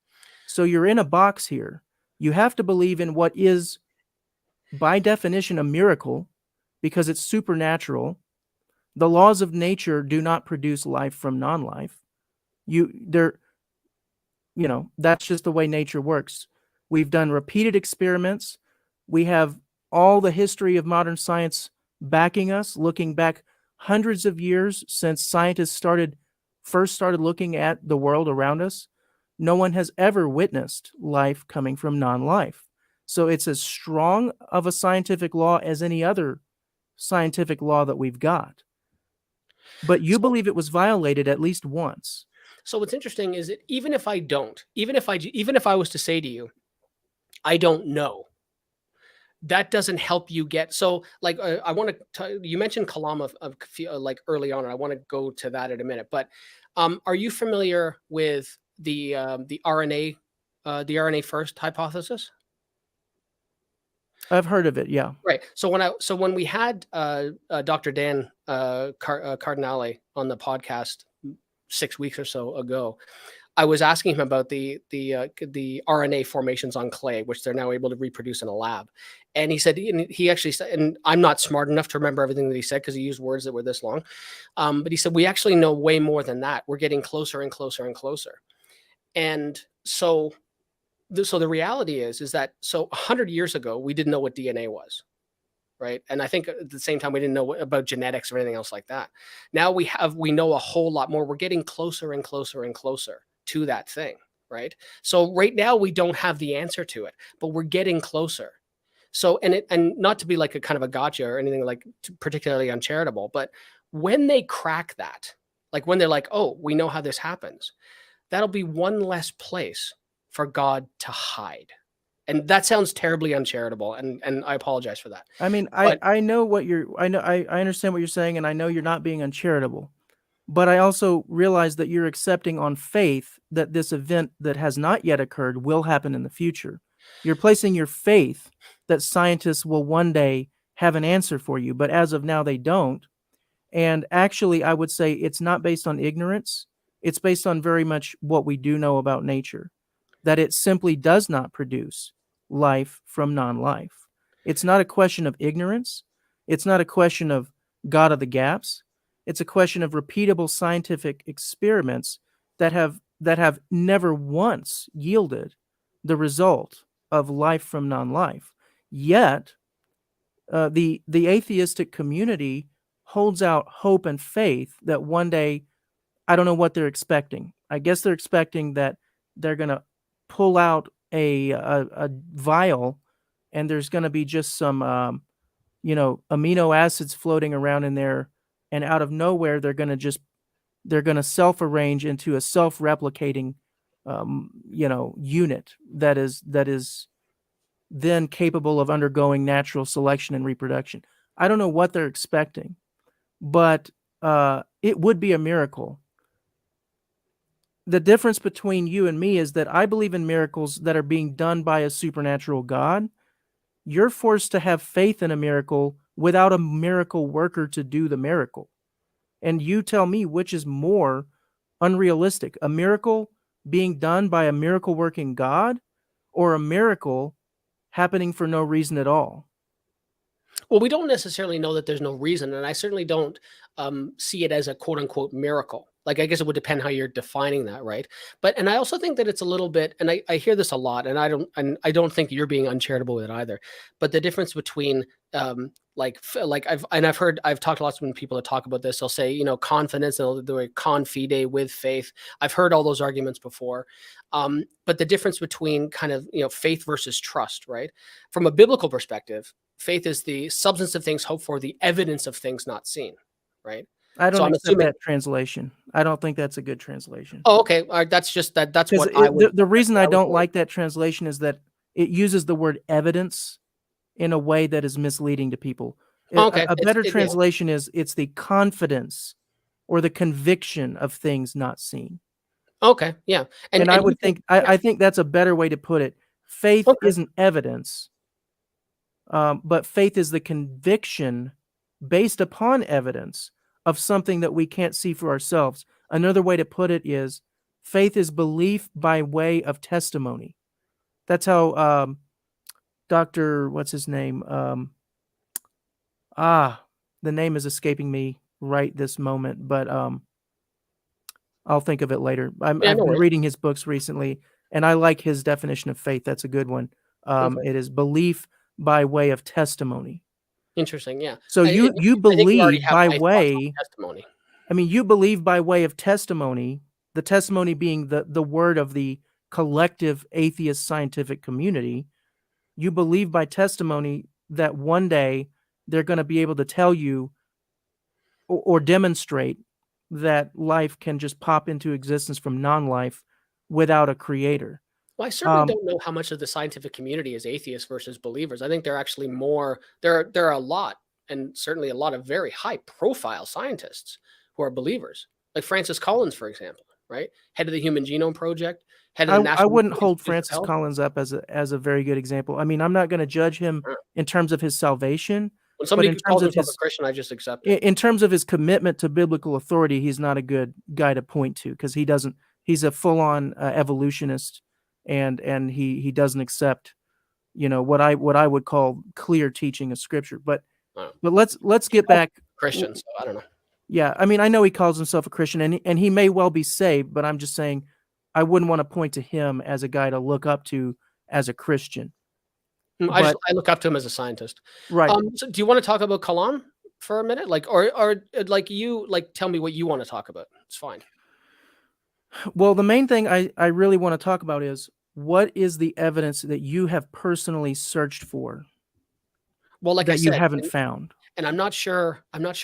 So you're in a box here. You have to believe in what is, by definition, a miracle because it's supernatural. The laws of nature do not produce life from non-life. That's just the way nature works. We've done repeated experiments. We have all the history of modern science backing us, looking back hundreds of years since scientists first started looking at the world around us. No one has ever witnessed life coming from non-life. So it's as strong of a scientific law as any other scientific law that we've got. But you believe it was violated at least once. So what's interesting is that even if I was to say to you, I don't know, that doesn't help you get. So like, I want to, you mentioned Kalam like early on, and I want to go to that in a minute, but are you familiar with the RNA first hypothesis? I've heard of it, yeah. Right. So when we had Dr. Dan Cardinale on the podcast 6 weeks or so ago, I was asking him about the RNA formations on clay, which they're now able to reproduce in a lab. And he said, and he actually said, and I'm not smart enough to remember everything that he said because he used words that were this long. But he said, we actually know way more than that. We're getting closer and closer and closer. And so the reality is that, so 100 years ago, we didn't know what DNA was. Right. And I think at the same time, we didn't know about genetics or anything else like that. Now we know a whole lot more. We're getting closer and closer and closer to that thing. Right. So right now we don't have the answer to it, but we're getting closer. So, and not to be like a kind of a gotcha or anything like particularly uncharitable, but when they crack that, like when they're like, oh, we know how this happens, that'll be one less place for God to hide. And that sounds terribly uncharitable, and I apologize for that. I mean, I know what I understand what you're saying, and I know you're not being uncharitable, but I also realize that you're accepting on faith that this event that has not yet occurred will happen in the future. You're placing your faith that scientists will one day have an answer for you, but as of now they don't. And actually, I would say it's not based on ignorance. It's based on very much what we do know about nature, that it simply does not produce life from non-life. It's not a question of ignorance. It's not a question of God of the gaps. It's a question of repeatable scientific experiments that have never once yielded the result of life from non-life. Yet, the atheistic community holds out hope and faith that one day, I don't know what they're expecting. I guess they're expecting that they're going to pull out a vial, and there's going to be just some amino acids floating around in there, and out of nowhere they're going to self-arrange into a self-replicating unit that is then capable of undergoing natural selection and reproduction. I don't know what they're expecting, but it would be a miracle. The difference between you and me is that I believe in miracles that are being done by a supernatural God. You're forced to have faith in a miracle without a miracle worker to do the miracle. And you tell me which is more unrealistic, a miracle being done by a miracle working God or a miracle happening for no reason at all. Well, we don't necessarily know that there's no reason, and I certainly don't see it as a quote unquote miracle. Like, I guess it would depend how you're defining that, right? And I also think that it's a little bit, and I hear this a lot, and I don't think you're being uncharitable with it either. But the difference between I've talked to lots of people that talk about this. They'll say, confidence, and they'll do a confide with faith. I've heard all those arguments before. But the difference between kind of, faith versus trust, right? From a biblical perspective, faith is the substance of things hoped for, the evidence of things not seen, right? I don't accept that translation. I don't think that's a good translation. Oh, okay. All right. That's just that. That's what I would. The reason I don't like that translation is that it uses the word evidence in a way that is misleading to people. Okay. A better translation is it's the confidence or the conviction of things not seen. Okay. Yeah. And I would think I think that's a better way to put it. Faith isn't evidence, but faith is the conviction based upon evidence of something that we can't see for ourselves. Another way to put it is faith is belief by way of testimony. That's how Dr. what's his name? The name is escaping me right this moment, but I'll think of it later. I've been reading his books recently, and I like his definition of faith. That's a good one. It is belief by way of testimony. Interesting, yeah. So you believe by way testimony. I mean, you believe by way of testimony, the testimony being the word of the collective atheist scientific community. You believe by testimony that one day they're going to be able to tell you or demonstrate that life can just pop into existence from non-life without a creator. Well, I certainly don't know how much of the scientific community is atheists versus believers. I think there are actually more. There are a lot, and certainly a lot of very high-profile scientists who are believers, like Francis Collins, for example, right? Head of the Human Genome Project. Head of the National. I wouldn't hold Francis Collins up as a very good example. I mean, I'm not going to judge him in terms of his salvation. When somebody calls himself a Christian, I just accept it. In terms of his commitment to biblical authority, he's not a good guy to point to because he doesn't He's a full-on evolutionist, and he doesn't accept, what I would call clear teaching of Scripture. But let's get back. Christian, so I don't know. Yeah, I mean, I know he calls himself a Christian, and he may well be saved, but I'm just saying I wouldn't want to point to him as a guy to look up to as a Christian. I look up to him as a scientist. Right. So do you want to talk about Kalan for a minute? Or tell me what you want to talk about. It's fine. Well, the main thing I really want to talk about is, what is the evidence that you have personally searched for? Well, like I said, you haven't found. And I'm not sure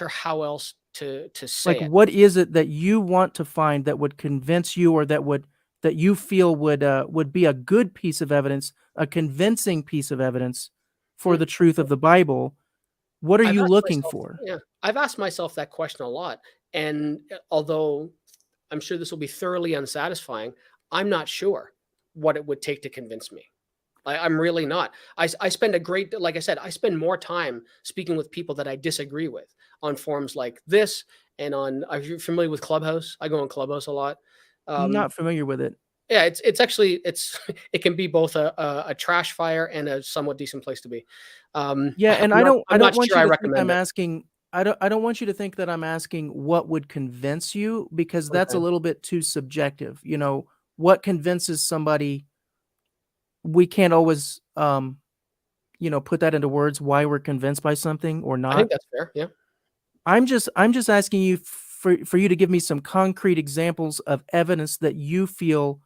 how else to say it. What is it that you want to find that would convince you, or that you feel would be a good piece of evidence, a convincing piece of evidence for the truth of the Bible? What are you looking for? Yeah, I've asked myself that question a lot, and although I'm sure this will be thoroughly unsatisfying, I'm not sure what it would take to convince me. I'm really not. I spend like I said, I spend more time speaking with people that I disagree with on forums like this, and are you familiar with Clubhouse? I go on Clubhouse a lot. I'm not familiar with it. Yeah, it's actually it can be both a trash fire and a somewhat decent place to be. Yeah, and I don't want you to think I'm it. asking. I don't want you to think that I'm asking what would convince you, because that's a little bit too subjective. What convinces somebody? We can't always, put that into words, why we're convinced by something or not. I think that's fair. Yeah. I'm just asking you for you to give me some concrete examples of evidence that you feel,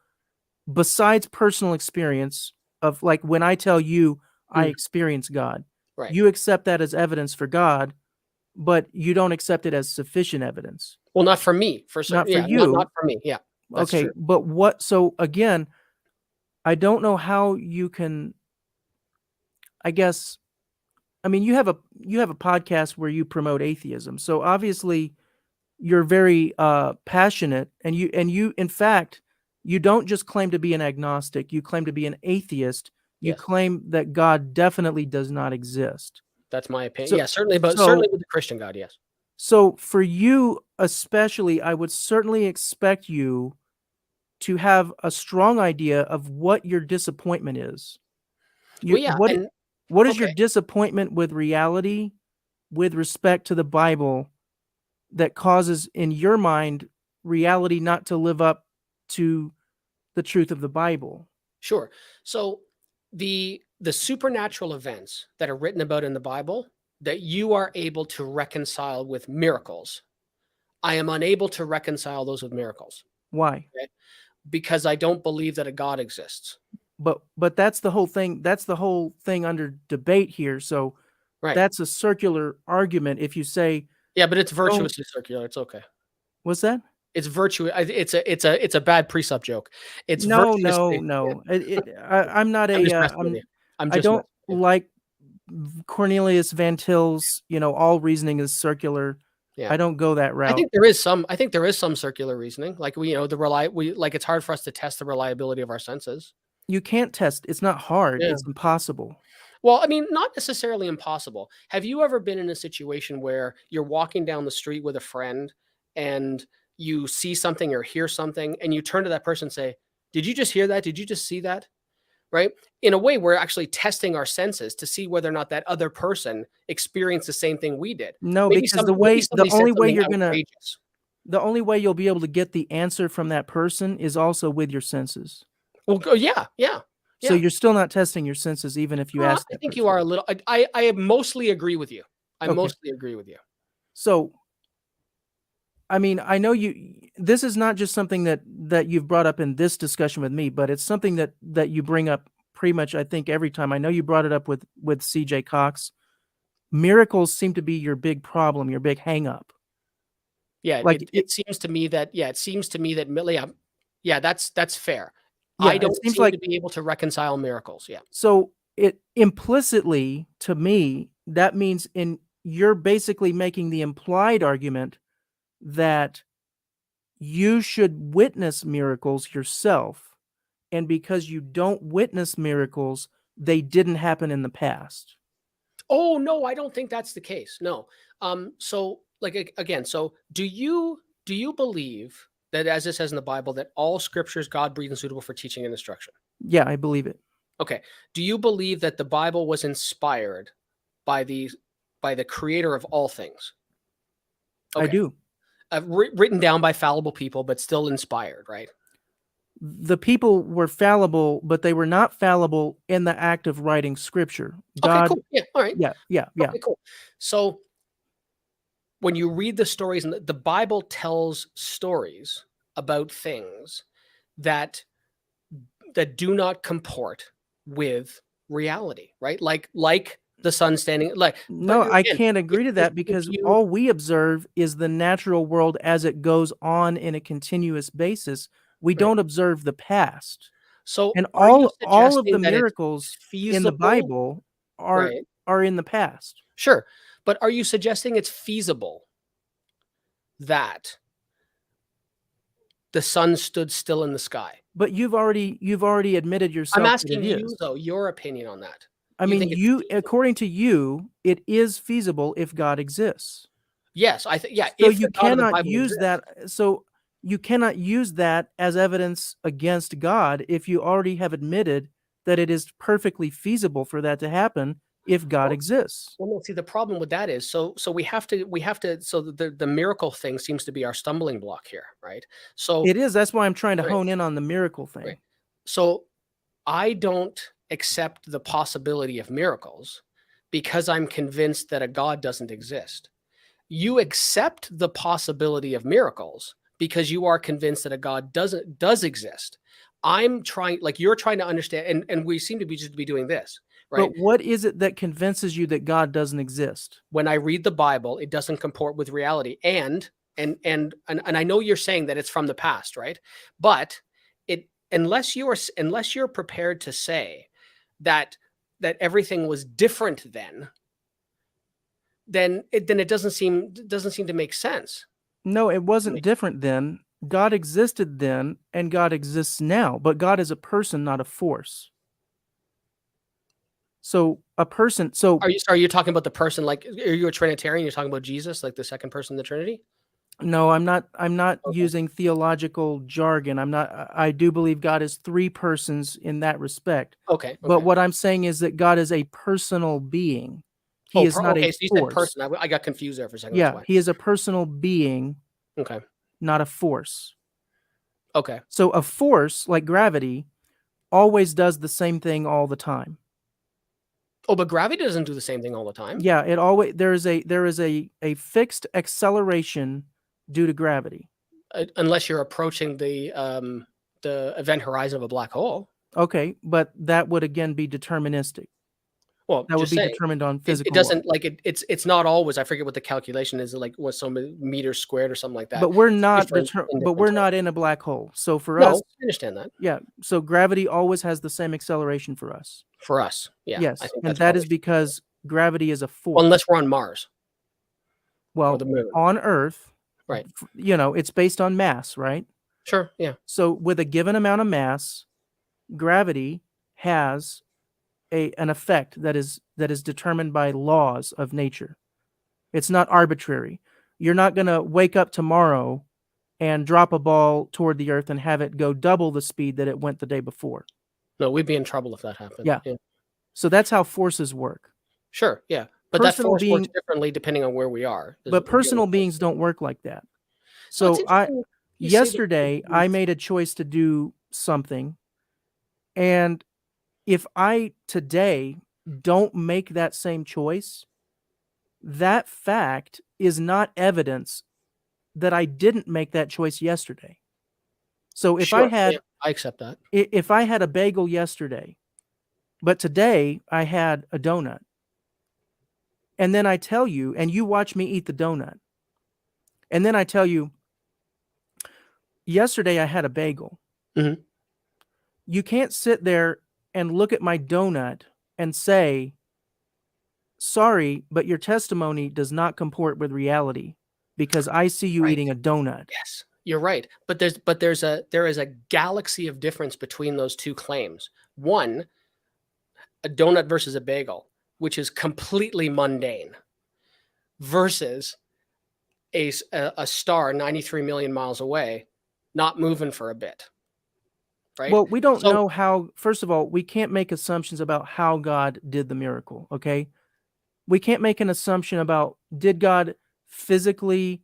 besides personal experience of, like, when I tell you I experience God, right? You accept that as evidence for God, but you don't accept it as sufficient evidence. Well, not for me. Not for you. Not for me. Yeah. Okay. True. But so again, I don't know how you can, I guess, I mean, you have a podcast where you promote atheism. So obviously you're very passionate, and you in fact, you don't just claim to be an agnostic, you claim to be an atheist. You claim that God definitely does not exist. That's my opinion. Certainly with the Christian God, yes. So for you especially, I would certainly expect you to have a strong idea of what your disappointment is. What is your disappointment with reality, with respect to the Bible, that causes in your mind reality not to live up to the truth of the Bible? Sure. So the supernatural events that are written about in the Bible that you are able to reconcile with miracles, I am unable to reconcile those with miracles. Why? Okay? Because I don't believe that a God exists. But that's the whole thing. That's the whole thing under debate here. So that's a circular argument. If you say, yeah, but it's virtuously circular. It's okay. What's that? It's virtuous. It's a bad precept joke. It's no. Yeah. I'm not I don't like Cornelius Van Til's. All reasoning is circular. Yeah. I don't go that route. I think there is some circular reasoning. Like it's hard for us to test the reliability of our senses. You can't test. It's not hard. Yeah. It's impossible. Well, I mean, not necessarily impossible. Have you ever been in a situation where you're walking down the street with a friend and you see something or hear something and you turn to that person and say, "Did you just hear that? Did you just see that?" Right? In a way, we're actually testing our senses to see whether or not that other person experienced the same thing we did. No, because the only way you'll be able to get the answer from that person is also with your senses. Well, yeah. So you're still not testing your senses, even if you ask. I think you are a little. I mostly agree with you. Mostly agree with you. So, I mean, I know this is not just something that you've brought up in this discussion with me, but it's something that you bring up pretty much, I think, every time. I know you brought it up with C.J. Cox. Miracles seem to be your big problem, your big hang up. Yeah, it seems to me that that's fair. Yeah, I don't seem to be able to reconcile miracles. Yeah. So it implicitly, to me, that means you're basically making the implied argument that you should witness miracles yourself, and because you don't witness miracles, they didn't happen in the past. Oh no, I don't think that's the case. No. So like again, so do you believe that, as it says in the Bible, that all scripture is God breathed and suitable for teaching and instruction? Yeah, I believe it. Okay. Do you believe that the Bible was inspired by the creator of all things? I do. Written down by fallible people, but still inspired, right? The people were fallible, but they were not fallible in the act of writing scripture. God, Okay, cool. Yeah, all right. yeah. Okay, cool. So when you read the stories, and the Bible tells stories about things that do not comport with reality, right? Like the sun standing. No, I again, can't agree to that because all we observe is the natural world as it goes on in a continuous basis. We don't observe the past. So, And are you all of the suggesting that it's miracles in the feasible? Bible are in the past. Sure, but are you suggesting it's feasible that the sun stood still in the sky? But you've already admitted yourself. I'm that asking it you is. though, your opinion on that. I mean, according to you, it is feasible if God exists. Yes, I think. Yeah. So if you the God of the cannot Bible use exists. that. So you cannot use that as evidence against God if you already have admitted that it is perfectly feasible for that to happen if God exists. Well, no, see, the problem with that is so we have to. So the miracle thing seems to be our stumbling block here, right? So it is. That's why I'm trying to hone in on the miracle thing. Right. So I don't accept the possibility of miracles because I'm convinced that a God doesn't exist. You accept the possibility of miracles because you are convinced that a God does exist. I'm trying, like you're trying to understand, and we seem to be just be doing this, right? But what is it that convinces you that God doesn't exist? When I read the Bible, it doesn't comport with reality. And I know you're saying that it's from the past, right? But unless you're prepared to say that everything was different then it doesn't seem to make sense. No, it wasn't different then. God existed then and God exists now, but God is a person, not a force. So a person, are you talking about the person, like, are you a Trinitarian? You're talking about Jesus, like the second person of the Trinity? No, I'm not using theological jargon. I do believe God is three persons in that respect. Okay. But what I'm saying is that God is a personal being. He is not a force. So you said person. I got confused there for a second. Yeah, he is a personal being. Okay. Not a force. Okay. So a force like gravity always does the same thing all the time. Oh, but gravity doesn't do the same thing all the time. Yeah, it always there is a fixed acceleration due to gravity. Unless you're approaching the event horizon of a black hole. Okay, but that would again be deterministic. Well, that would be determined on physical. It doesn't law. Like it's not always. I forget what the calculation is. Like what, so meters squared or something like that. But we're not not in a black hole. So for us, I understand that. Yeah. So gravity always has the same acceleration for us. For us, yeah. Yes, and that is because gravity is a force. Well, unless we're on Mars. Well, on Earth, right? It's based on mass, right? Sure. Yeah. So with a given amount of mass, gravity has an effect that is determined by laws of nature. It's not arbitrary. You're not going to wake up tomorrow and drop a ball toward the earth and have it go double the speed that it went the day before. No, we'd be in trouble if that happened. Yeah. So that's how forces work. Sure. Yeah. But that force works differently depending on where we are. But personal beings don't work like that. So yesterday I made a choice to do something, and if I today don't make that same choice, that fact is not evidence that I didn't make that choice yesterday. So if I accept that. If I had a bagel yesterday, but today I had a donut, and then I tell you, and you watch me eat the donut, and then I tell you, yesterday I had a bagel. Mm-hmm. You can't sit there and look at my donut and say, sorry, but your testimony does not comport with reality because I see you eating a donut. Yes, you're right. But there is a galaxy of difference between those two claims. One, a donut versus a bagel, which is completely mundane, versus a star 93 million miles away not moving for a bit, right? Well, we don't So- know how. First of all, we can't make assumptions about how God did the miracle. Okay, we can't make an assumption about did God physically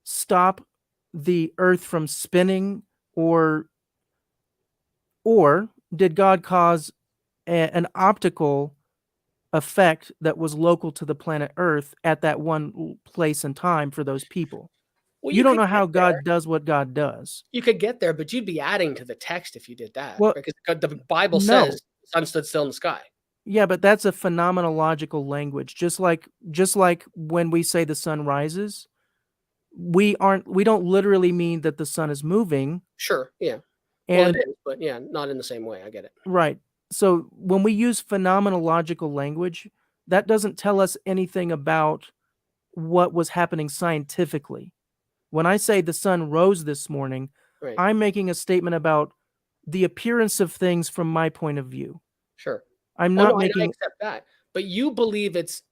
stop the earth from spinning, or did God cause an optical effect that was local to the planet Earth at that one place and time for those people? Well, You don't could know how get there. God does what God does. You could get there, but you'd be adding to the text if you did that. Well, Because the Bible no. says the sun stood still in the sky. Yeah, but that's a phenomenological language. Just like when we say the sun rises, we don't literally mean that the sun is moving. Sure, yeah. And well, it is, but yeah, not in the same way. I get it. right. So when we use phenomenological language, that doesn't tell us anything about what was happening scientifically. When I say the sun rose this morning, Right. I'm making a statement about the appearance of things from my point of view. Sure. I'm Oh, not no, I making. accept that. But you believe it's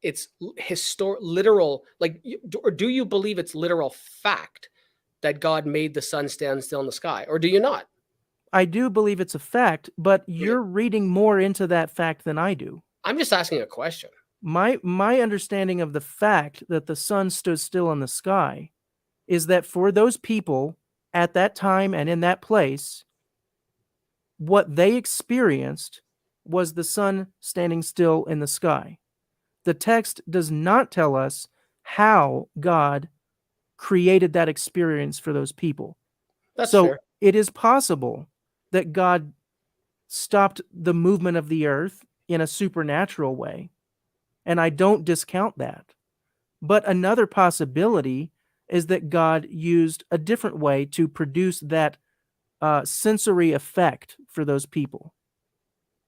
literal, like, or do you believe it's literal fact that God made the sun stand still in the sky, or do you not? I do believe it's a fact, but you're reading more into that fact than I do. I'm just asking a question. My understanding of the fact that the sun stood still in the sky is that for those people at that time and in that place, what they experienced was the sun standing still in the sky. The text does not tell us how God created that experience for those people. That's so fair. It is possible that God stopped the movement of the earth in a supernatural way, and I don't discount that. But another possibility is that God used a different way to produce that sensory effect for those people.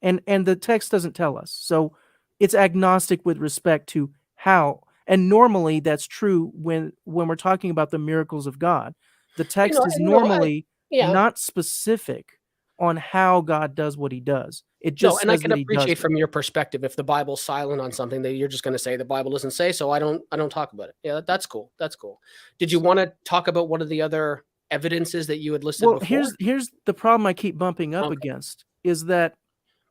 And the text doesn't tell us. So it's agnostic with respect to how. And normally that's true when we're talking about the miracles of God. The text is normally not specific on how God does what he does. It just and I says can that he does appreciate it. from your perspective, if the Bible's silent on something, that you're just going to say the Bible doesn't say, so I don't talk about it. Yeah, that's cool. That's cool. Did you want to talk about one of the other evidences that you had listed before? Here's the problem I keep bumping up against is that,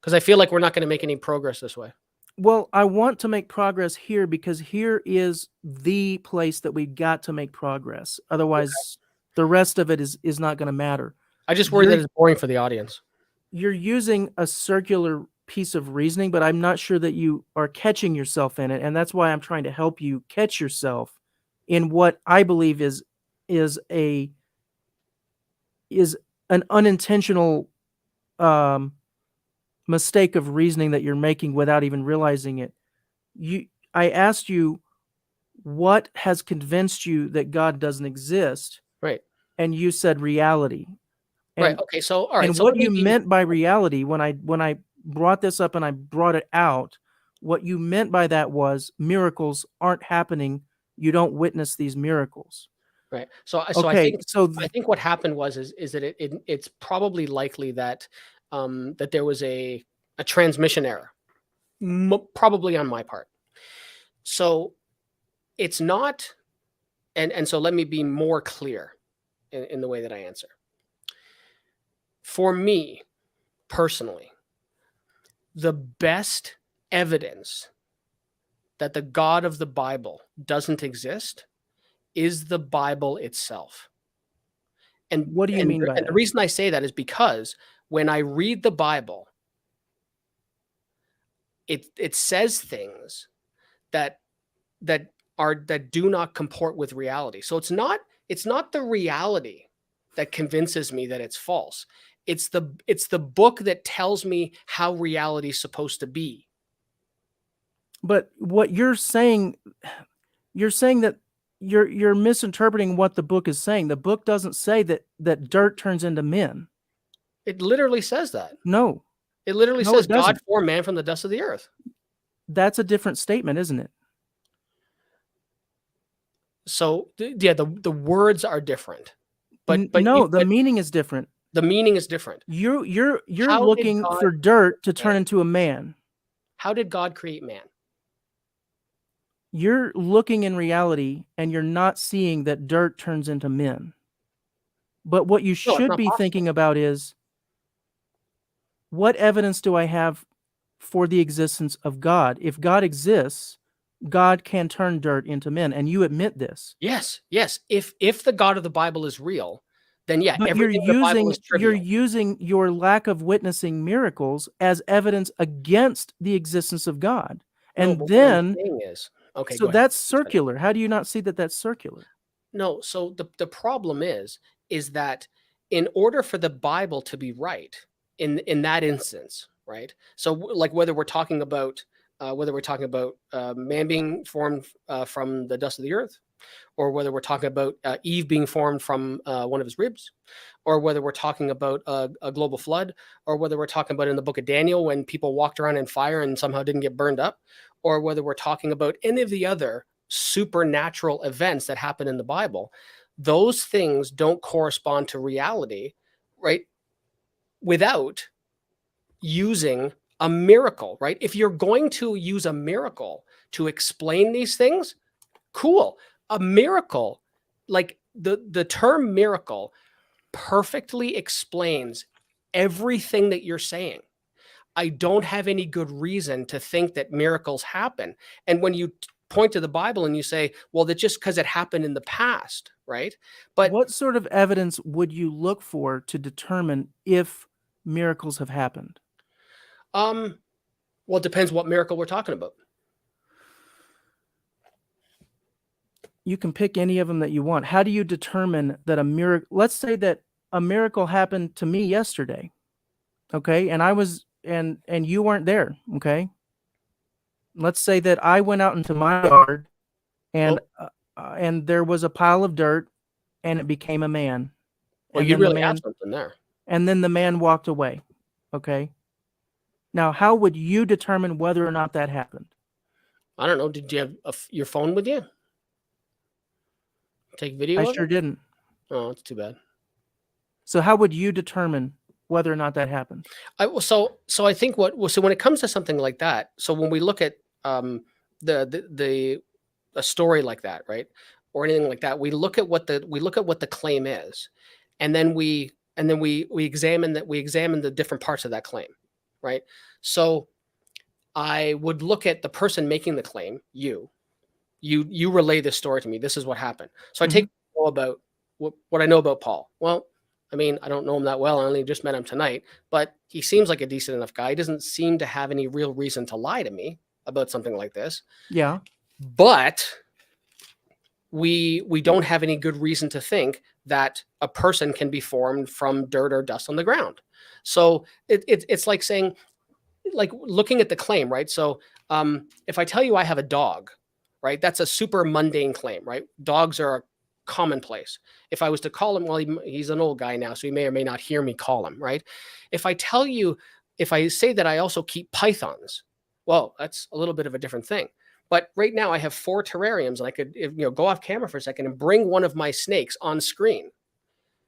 because I feel like we're not going to make any progress this way. Well, I want to make progress here because here is the place that we've got to make progress. Otherwise, the rest of it is not going to matter. I just worry that it's boring for the audience. You're using a circular piece of reasoning, but I'm not sure that you are catching yourself in it, and that's why I'm trying to help you catch yourself in what I believe is an unintentional mistake of reasoning that you're making without even realizing it. I asked you, what has convinced you that God doesn't exist? Right. And you said reality. And, right. Okay. So, all right. And so what you meant by reality, when I brought this up and I brought it out, what you meant by that was miracles aren't happening. You don't witness these miracles. Right. So I think what happened was that it's probably likely that that there was a transmission error, probably on my part. So it's not, and so let me be more clear in the way that I answer. For me, personally, the best evidence that the God of the Bible doesn't exist is the Bible itself. And what do you mean by that? And the reason I say that is because when I read the Bible, it says things that do not comport with reality. So it's not the reality that convinces me that it's false. It's the book that tells me how reality is supposed to be. But what you're saying that you're misinterpreting what the book is saying. The book doesn't say that dirt turns into men. It literally says that. No. It literally says God formed man from the dust of the earth. That's a different statement, isn't it? So yeah, the words are different. But no, the meaning is different. The meaning is different. You're looking for dirt to turn into a man. How did God create man? You're looking in reality and you're not seeing that dirt turns into men. But what you No, it's should not be possible. thinking about is, what evidence do I have for the existence of God? If God exists, God can turn dirt into men, and you admit this. Yes. If the God of the Bible is real, then yeah, But everything in the Bible is you're trivial. using your lack of witnessing miracles as evidence against the existence of God. No, And but what I'm then, saying is, okay, so go ahead. that's circular. How do you not see that that's circular? No, so the problem is that in order for the Bible to be right in that instance, right? So like whether we're talking about man being formed from the dust of the earth, or whether we're talking about Eve being formed from one of his ribs, or whether we're talking about a global flood, or whether we're talking about in the book of Daniel when people walked around in fire and somehow didn't get burned up, or whether we're talking about any of the other supernatural events that happen in the Bible, those things don't correspond to reality, right? Without using a miracle, right? If you're going to use a miracle to explain these things, cool. A miracle, like the term miracle, perfectly explains everything that you're saying. I don't have any good reason to think that miracles happen. And when you point to the Bible and you say, well, that's just because it happened in the past, right? But What sort of evidence would you look for to determine if miracles have happened? well, it depends what miracle we're talking about. You can pick any of them that you want. How do you determine that a miracle, let's say that a miracle happened to me yesterday, okay? And I was, and you weren't there, okay? Let's say that I went out into my yard and there was a pile of dirt and it became a man. Well, And you then the really have man, something there. and then the man walked away, okay? Now, how would you determine whether or not that happened? I don't know. Did you have your phone with you? Take video I of sure it? didn't. Oh, it's too bad. So how would you determine whether or not that happened? So I think so when it comes to something like that, so when we look at the a story like that, right, or anything like that, we look at what the claim is, and then we examine the different parts of that claim, right? So I would look at the person making the claim, you relay this story to me. This is what happened. So I take about what I know about Paul. Well, I mean, I don't know him that well. I only just met him tonight, but he seems like a decent enough guy. He doesn't seem to have any real reason to lie to me about something like this. Yeah. But we don't have any good reason to think that a person can be formed from dirt or dust on the ground. So it's like saying, like looking at the claim, right? So if I tell you I have a dog, right, that's a super mundane claim, right? Dogs are commonplace. If I was to call him, well, he's an old guy now, so he may or may not hear me call him, right? If I say that I also keep pythons, well, that's a little bit of a different thing. But right now I have 4 terrariums, and I could go off camera for a second and bring one of my snakes on screen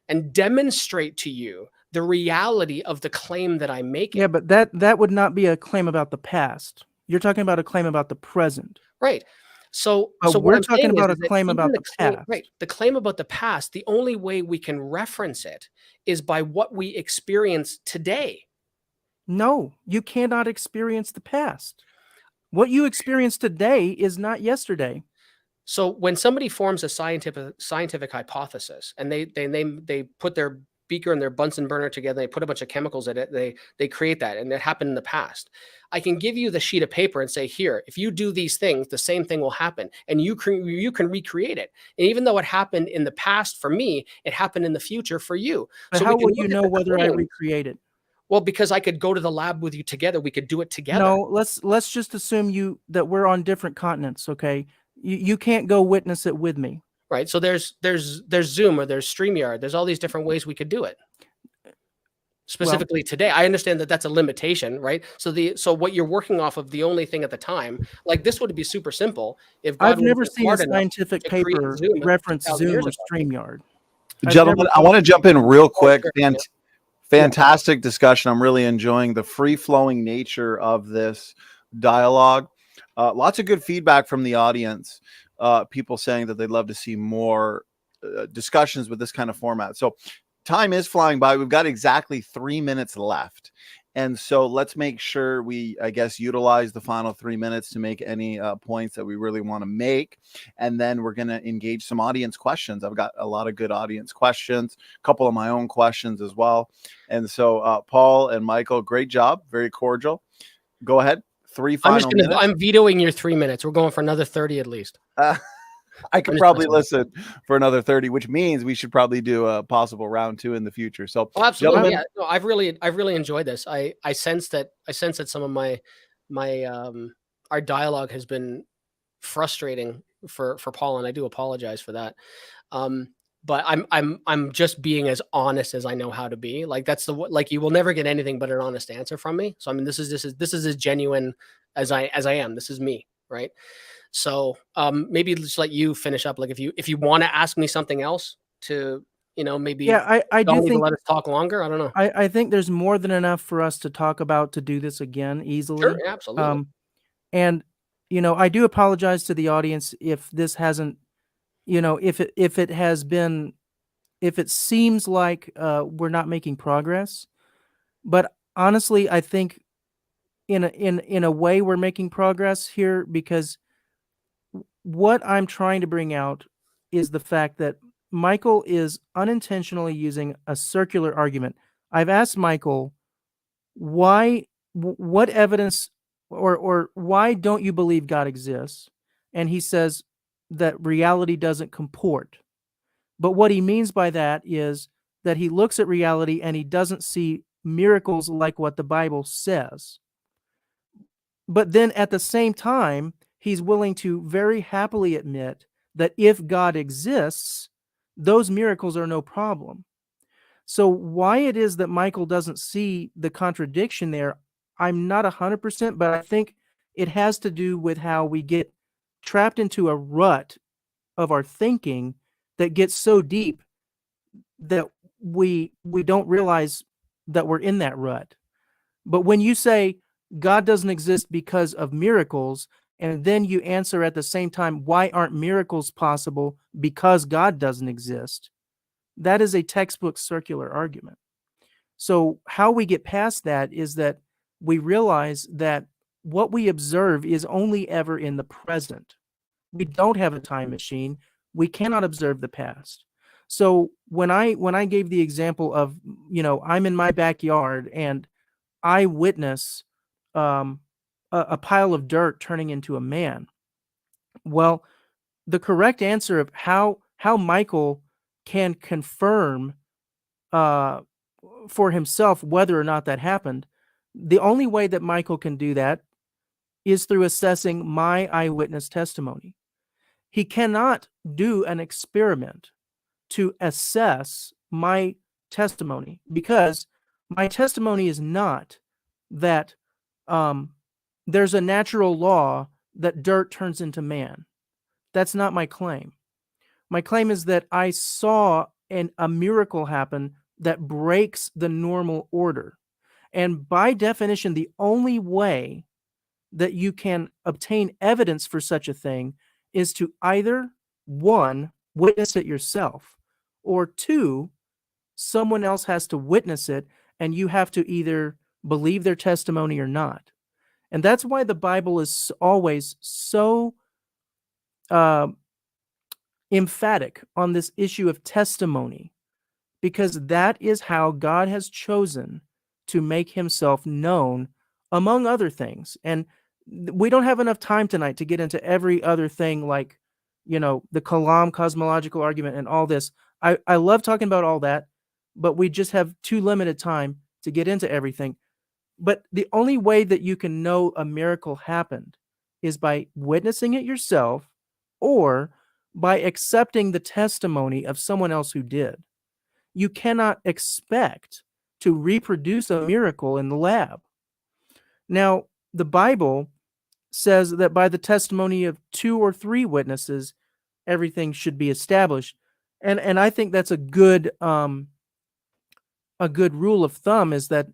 and demonstrate to you the reality of the claim that I'm making. Yeah, but that would not be a claim about the past. You're talking about a claim about the present. Right. So we're talking about a claim about the past. Right. The claim about the past, the only way we can reference it is by what we experience today. No, you cannot experience the past. What you experience today is not yesterday. So when somebody forms a scientific hypothesis and they put their beaker and their Bunsen burner together, they put a bunch of chemicals in it, they create that, and it happened in the past. I can give you the sheet of paper and say, here, if you do these things, the same thing will happen, and you can recreate it. And even though it happened in the past for me, it happened in the future for you. But so how would you know whether I recreate it? Well, because I could go to the lab with you together. We could do it together. No, let's just assume that we're on different continents, okay? You can't go witness it with me. Right. So there's Zoom or there's StreamYard. There's all these different ways we could do it. Specifically today, I understand that that's a limitation, right? So what you're working off of, the only thing at the time, like this would be super simple if God I've never seen a scientific paper reference Zoom or StreamYard. Gentlemen, I want to jump in real quick. Fantastic discussion. I'm really enjoying the free-flowing nature of this dialogue. Lots of good feedback from the audience. People saying that they'd love to see more discussions with this kind of format. So time is flying by. We've got exactly 3 minutes left. And so let's make sure we, I guess, utilize the final 3 minutes to make any points that we really want to make. And then we're going to engage some audience questions. I've got a lot of good audience questions, a couple of my own questions as well. And so Paul and Michael, great job. Very cordial. Go ahead. 3 final minutes. I'm vetoing your 3 minutes. We're going for another 30 at least. I could probably listen for another 30, which means we should probably do a possible round 2 in the future. So, absolutely, yeah. No, I've really enjoyed this. I sense that some of my our dialogue has been frustrating for Paul, and I do apologize for that. But I'm just being as honest as I know how to be. Like that's you will never get anything but an honest answer from me. So I mean, this is as genuine as I am. This is me, right? So maybe just let you finish up. Like if you want to ask me something else to, maybe I do think let us talk longer. I don't know. I think there's more than enough for us to talk about to do this again easily. Sure, absolutely. And I do apologize to the audience if this hasn't, if it seems like we're not making progress. But honestly, I think in a way we're making progress here, because what I'm trying to bring out is the fact that Michael is unintentionally using a circular argument. I've asked Michael, what evidence or why don't you believe God exists? And he says that reality doesn't comport. But what he means by that is that he looks at reality and he doesn't see miracles like what the Bible says. But then at the same time, he's willing to very happily admit that if God exists, those miracles are no problem. So why it is that Michael doesn't see the contradiction there, I'm not 100%, but I think it has to do with how we get trapped into a rut of our thinking that gets so deep that we don't realize that we're in that rut. But when you say God doesn't exist because of miracles, and then you answer at the same time, why aren't miracles possible because God doesn't exist? That is a textbook circular argument. So how we get past that is that we realize that what we observe is only ever in the present. We don't have a time machine. We cannot observe the past. So when I gave the example of, I'm in my backyard and I witness a pile of dirt turning into a man. Well, the correct answer of how Michael can confirm for himself whether or not that happened, the only way that Michael can do that is through assessing my eyewitness testimony. He cannot do an experiment to assess my testimony, because my testimony is not that there's a natural law that dirt turns into man. That's not my claim. My claim is that I saw a miracle happen that breaks the normal order. And by definition, the only way that you can obtain evidence for such a thing is to either, one, witness it yourself, or two, someone else has to witness it, and you have to either believe their testimony or not. And that's why the Bible is always so emphatic on this issue of testimony, because that is how God has chosen to make himself known, among other things. And we don't have enough time tonight to get into every other thing, like, the Kalam cosmological argument and all this. I love talking about all that, but we just have too limited time to get into everything. But the only way that you can know a miracle happened is by witnessing it yourself, or by accepting the testimony of someone else who did. You cannot expect to reproduce a miracle in the lab. Now, the Bible says that by the testimony of 2 or 3 witnesses, everything should be established. And I think that's a good rule of thumb, is that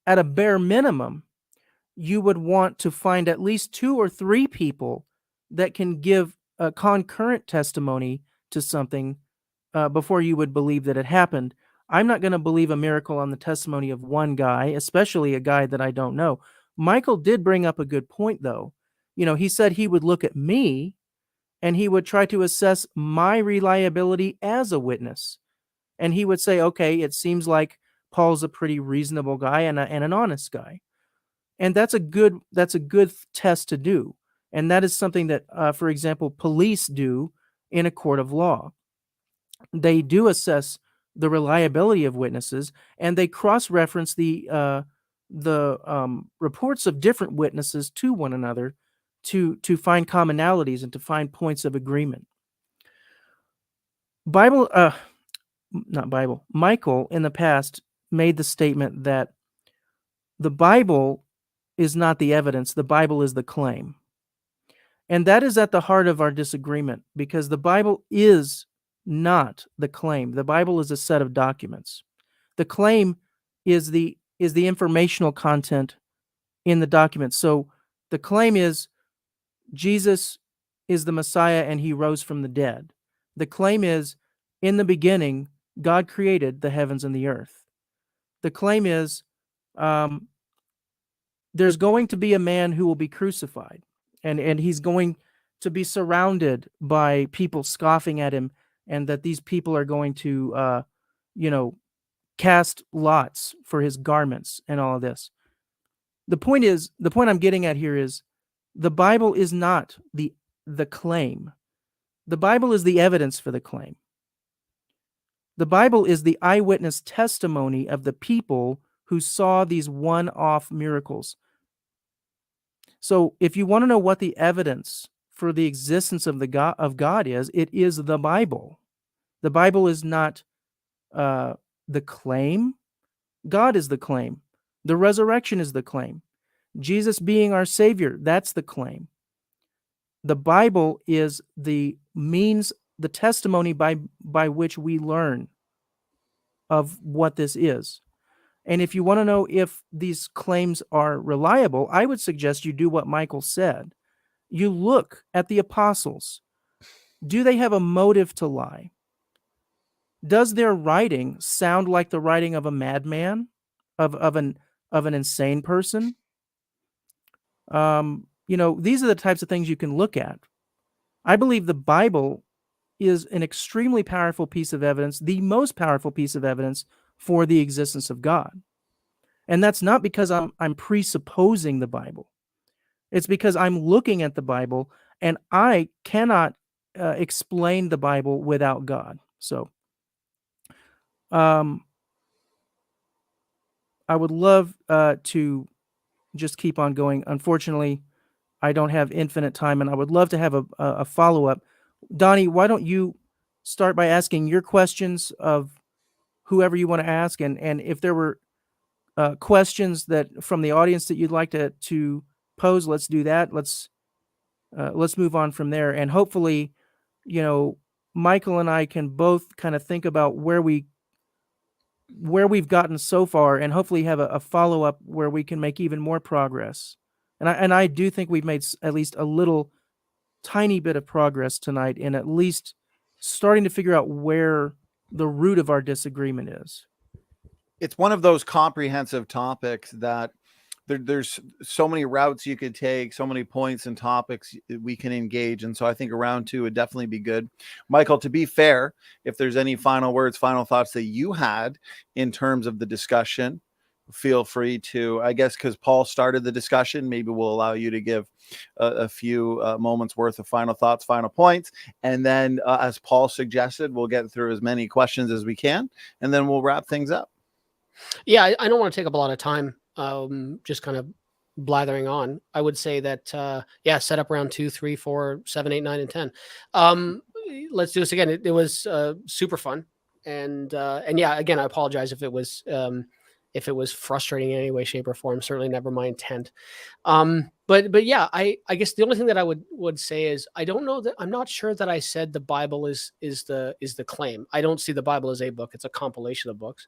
at a bare minimum, you would want to find at least 2 or 3 people that can give a concurrent testimony to something before you would believe that it happened. I'm not going to believe a miracle on the testimony of one guy, especially a guy that I don't know. Michael did bring up a good point, though. He said he would look at me and he would try to assess my reliability as a witness. And he would say, okay, it seems like Paul's a pretty reasonable guy and an honest guy. And that's a good test to do. And that is something that, for example, police do in a court of law. They do assess the reliability of witnesses, and they cross-reference the reports of different witnesses to one another to find commonalities and to find points of agreement. Michael in the past made the statement that the Bible is not the evidence, the Bible is the claim. And that is at the heart of our disagreement, because the Bible is not the claim. The Bible is a set of documents. The claim is the informational content in the document. So the claim is Jesus is the Messiah and he rose from the dead. The claim is, in the beginning, God created the heavens and the earth. The claim is there's going to be a man who will be crucified, and he's going to be surrounded by people scoffing at him, and that these people are going to, cast lots for his garments and all of this. The point I'm getting at here is the Bible is not the claim. The Bible is the evidence for the claim. The Bible is the eyewitness testimony of the people who saw these one-off miracles. So if you want to know what the evidence for the existence of God is, it is the Bible. The Bible is not the claim. God is the claim. The resurrection is the claim. Jesus being our Savior, that's the claim. The Bible is the means, the testimony by which we learn of what this is. And if you want to know if these claims are reliable, I would suggest you do what Michael said. You look at the apostles. Do they have a motive to lie? Does their writing sound like the writing of a madman, of an insane person? These are the types of things you can look at. I believe the Bible is an extremely powerful piece of evidence, the most powerful piece of evidence for the existence of God. And that's not because I'm presupposing the Bible. It's because I'm looking at the Bible, and I cannot explain the Bible without God. So I would love to just keep on going. Unfortunately, I don't have infinite time, and I would love to have a follow-up. Donny, why don't you start by asking your questions of whoever you want to ask, and if there were questions that from the audience that you'd like to pose, let's do that. Let's move on from there, and hopefully, Michael and I can both kind of think about where we've gotten so far, and hopefully have a follow-up where we can make even more progress. And I do think we've made at least a little tiny bit of progress tonight in at least starting to figure out where the root of our disagreement is. It's one of those comprehensive topics that there's so many routes you could take, so many points and topics we can engage. And so I think a round two would definitely be good. Michael, to be fair, if there's any final words, final thoughts that you had in terms of the discussion, feel free to, I guess, because Paul started the discussion, maybe we'll allow you to give a few moments worth of final thoughts, final points. And then as Paul suggested, we'll get through as many questions as we can, and then we'll wrap things up. Yeah, I don't want to take up a lot of time. Just kind of blathering on. I would say that, set up round 2, 3, 4, 7, 8, 9, and 10. Let's do this again. It was super fun. And yeah, again, I apologize if it was frustrating in any way, shape, or form. Certainly never my intent. but yeah, I guess the only thing that I would say is I don't know that I'm not sure that I said the Bible is the claim. I don't see the Bible as a book. It's a compilation of books.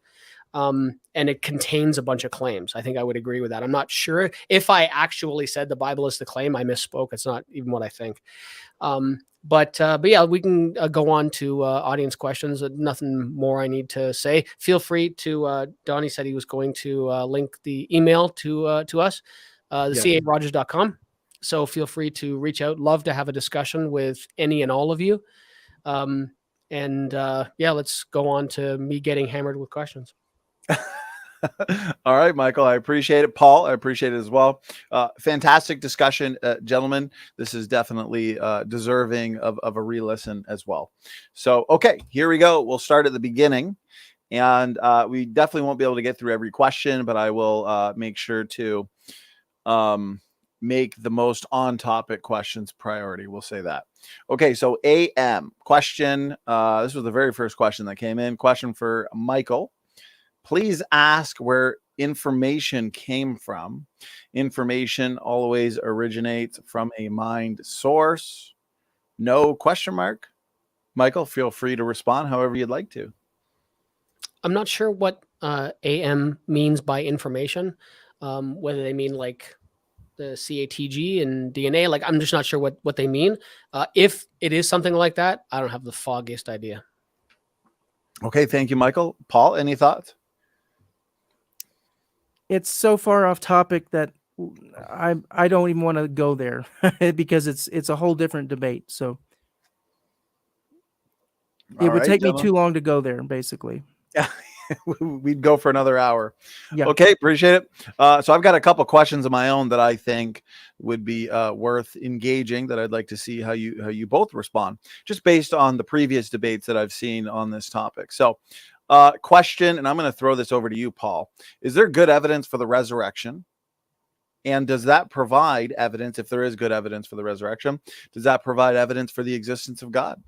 And it contains a bunch of claims. I think I would agree with that. I'm not sure if I actually said the Bible is the claim. I misspoke. It's not even what I think. But yeah, we can go on to audience questions. Nothing more I need to say. Feel free to. Donny said he was going to link the email to us, carogers.com. So feel free to reach out. Love to have a discussion with any and all of you. And yeah, let's go on to me getting hammered with questions. All right, Michael, I appreciate it. Paul, I appreciate it as well. Fantastic discussion, gentlemen. This is definitely deserving of a re-listen as well. So, okay, here we go. We'll start at the beginning. And we definitely won't be able to get through every question, but I will make sure to make the most on-topic questions priority. We'll say that. Okay, so AM question. This was the very first question that came in. Question for Michael. Please ask where information came from. Information always originates from a mind source. No question mark. Michael, feel free to respond however you'd like to. I'm not sure what AM means by information, whether they mean like the CATG and DNA. Like, I'm just not sure what they mean. If it is something like that, I don't have the foggiest idea. Okay, thank you, Michael. Paul, any thoughts? It's so far off topic that I don't even want to go there because it's a whole different debate. So it would take me too long to go there, basically. Yeah, we'd go for another hour. Yeah. Okay, appreciate it. So I've got a couple questions of my own that I think would be worth engaging, that I'd like to see how you both respond, just based on the previous debates that I've seen on this topic. So question, and I'm going to throw this over to you, Paul. Is there good evidence for the resurrection? And does that provide evidence, if there is good evidence for the resurrection, does that provide evidence for the existence of God?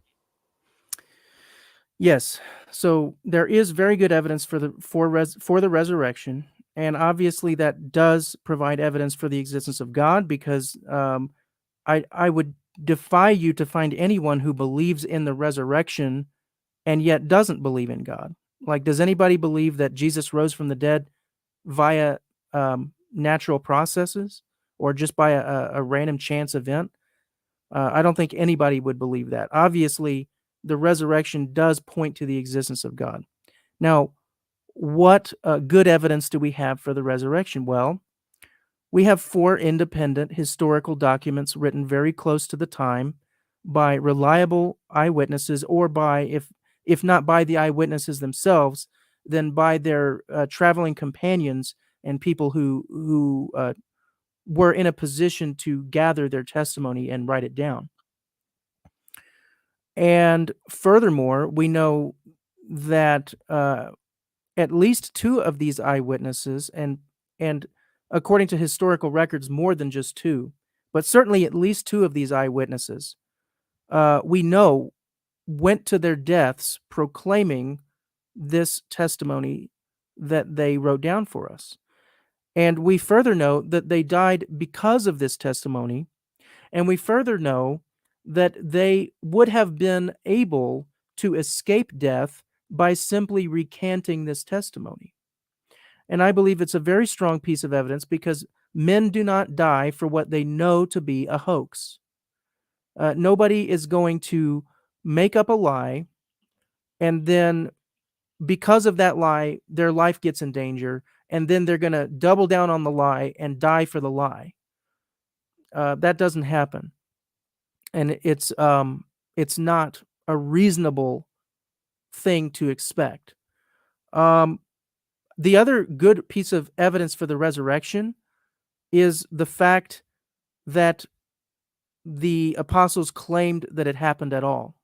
Yes. So there is very good evidence for the resurrection, and obviously that does provide evidence for the existence of God, because I would defy you to find anyone who believes in the resurrection and yet doesn't believe in God. Like, does anybody believe that Jesus rose from the dead via natural processes or just by a random chance event? I don't think anybody would believe that. Obviously, the resurrection does point to the existence of God. Now, what good evidence do we have for the resurrection? Well, we have 4 independent historical documents written very close to the time by reliable eyewitnesses, or by, if not by the eyewitnesses themselves, then by their traveling companions and people who were in a position to gather their testimony and write it down. And furthermore, we know that at least 2 of these eyewitnesses, and according to historical records, more than just 2, but certainly at least 2 of these eyewitnesses, we know went to their deaths proclaiming this testimony that they wrote down for us. And we further know that they died because of this testimony, and we further know that they would have been able to escape death by simply recanting this testimony. And I believe it's a very strong piece of evidence, because men do not die for what they know to be a hoax. Nobody is going to make up a lie, and then because of that lie, their life gets in danger, and then they're going to double down on the lie and die for the lie. That doesn't happen. And it's not a reasonable thing to expect. The other good piece of evidence for the resurrection is the fact that the apostles claimed that it happened at all.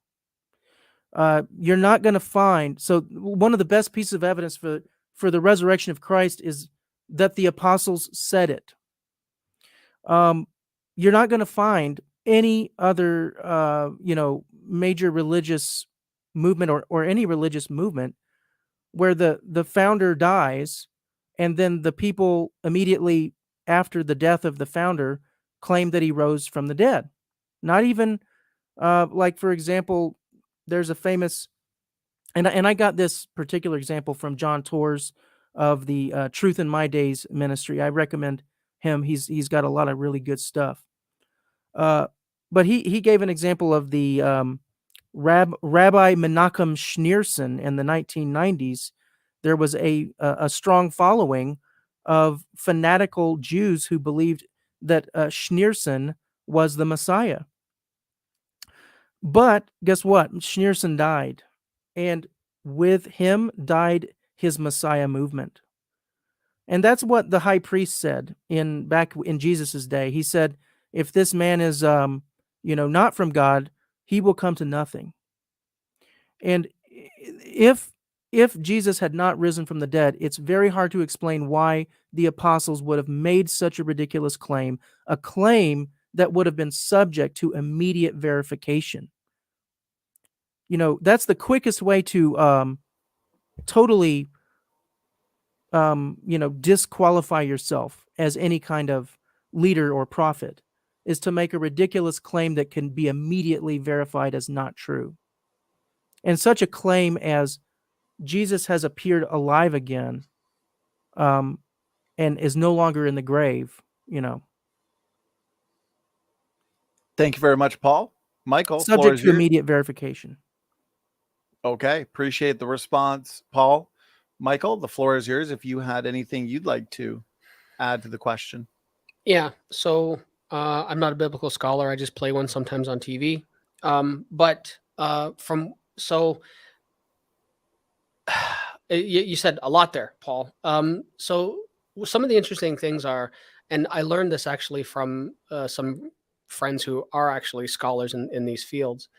You're not going to find, so one of the best pieces of evidence for the resurrection of Christ is that the apostles said it. You're not going to find any other major religious movement or any religious movement where the founder dies, and then the people immediately after the death of the founder claim that he rose from the dead. Not even like, for example, there's a famous, and I got this particular example from John Torres of the Truth in My Days ministry. I recommend him. He's got a lot of really good stuff. But he gave an example of the Rabbi Menachem Schneerson in the 1990s. There was a strong following of fanatical Jews who believed that Schneerson was the Messiah. But guess what? Schneerson died, and with him died his Messiah movement. And that's what the high priest said back in Jesus's day. He said, if this man is not from God, he will come to nothing. And if Jesus had not risen from the dead, it's very hard to explain why the apostles would have made such a ridiculous claim, a claim that would have been subject to immediate verification. That's the quickest way to totally disqualify yourself as any kind of leader or prophet, is to make a ridiculous claim that can be immediately verified as not true. And such a claim as Jesus has appeared alive again, and is no longer in the grave, Thank you very much, Paul. Michael, floor subject is to yours. immediate verification. Okay, appreciate the response, Paul. Michael, the floor is yours if you had anything you'd like to add to the question. Yeah. So I'm not a biblical scholar. I just play one sometimes on TV. You said a lot there, Paul. So some of the interesting things are, and I learned this actually from some friends who are actually scholars in these fields,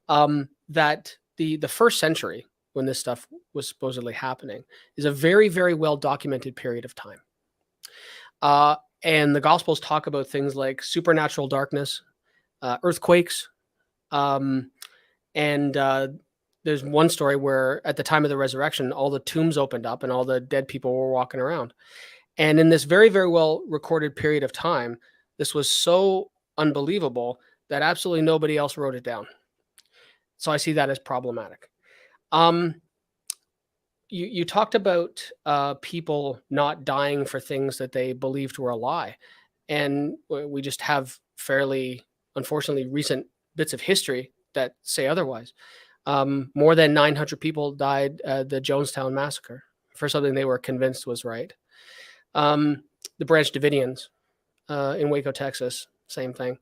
that the first century, when this stuff was supposedly happening, is a very, very well documented period of time. And the Gospels talk about things like supernatural darkness, earthquakes, and there's one story where at the time of the resurrection, all the tombs opened up and all the dead people were walking around. And in this very, very well recorded period of time, this was so unbelievable that absolutely nobody else wrote it down. So I see that as problematic. You talked about people not dying for things that they believed were a lie. And we just have fairly, unfortunately, recent bits of history that say otherwise. More than 900 people died at the Jonestown massacre for something they were convinced was right. The Branch Davidians in Waco, Texas, same thing.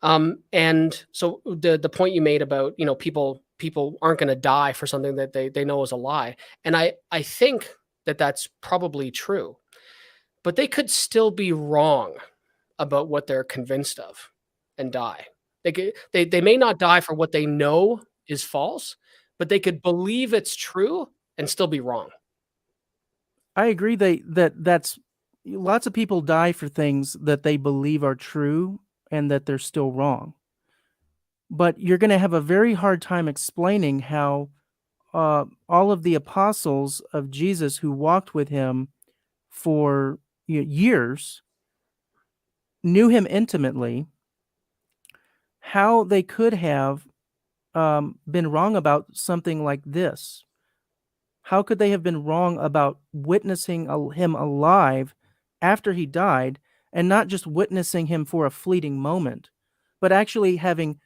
And so the point you made about, people aren't going to die for something that they know is a lie. And I think that that's probably true, but they could still be wrong about what they're convinced of and die. They may not die for what they know is false, but they could believe it's true and still be wrong. I agree that's lots of people die for things that they believe are true and that they're still wrong. But you're going to have a very hard time explaining how all of the apostles of Jesus who walked with him for years, knew him intimately, how they could have been wrong about something like this. How could they have been wrong about witnessing him alive after he died, and not just witnessing him for a fleeting moment, but actually having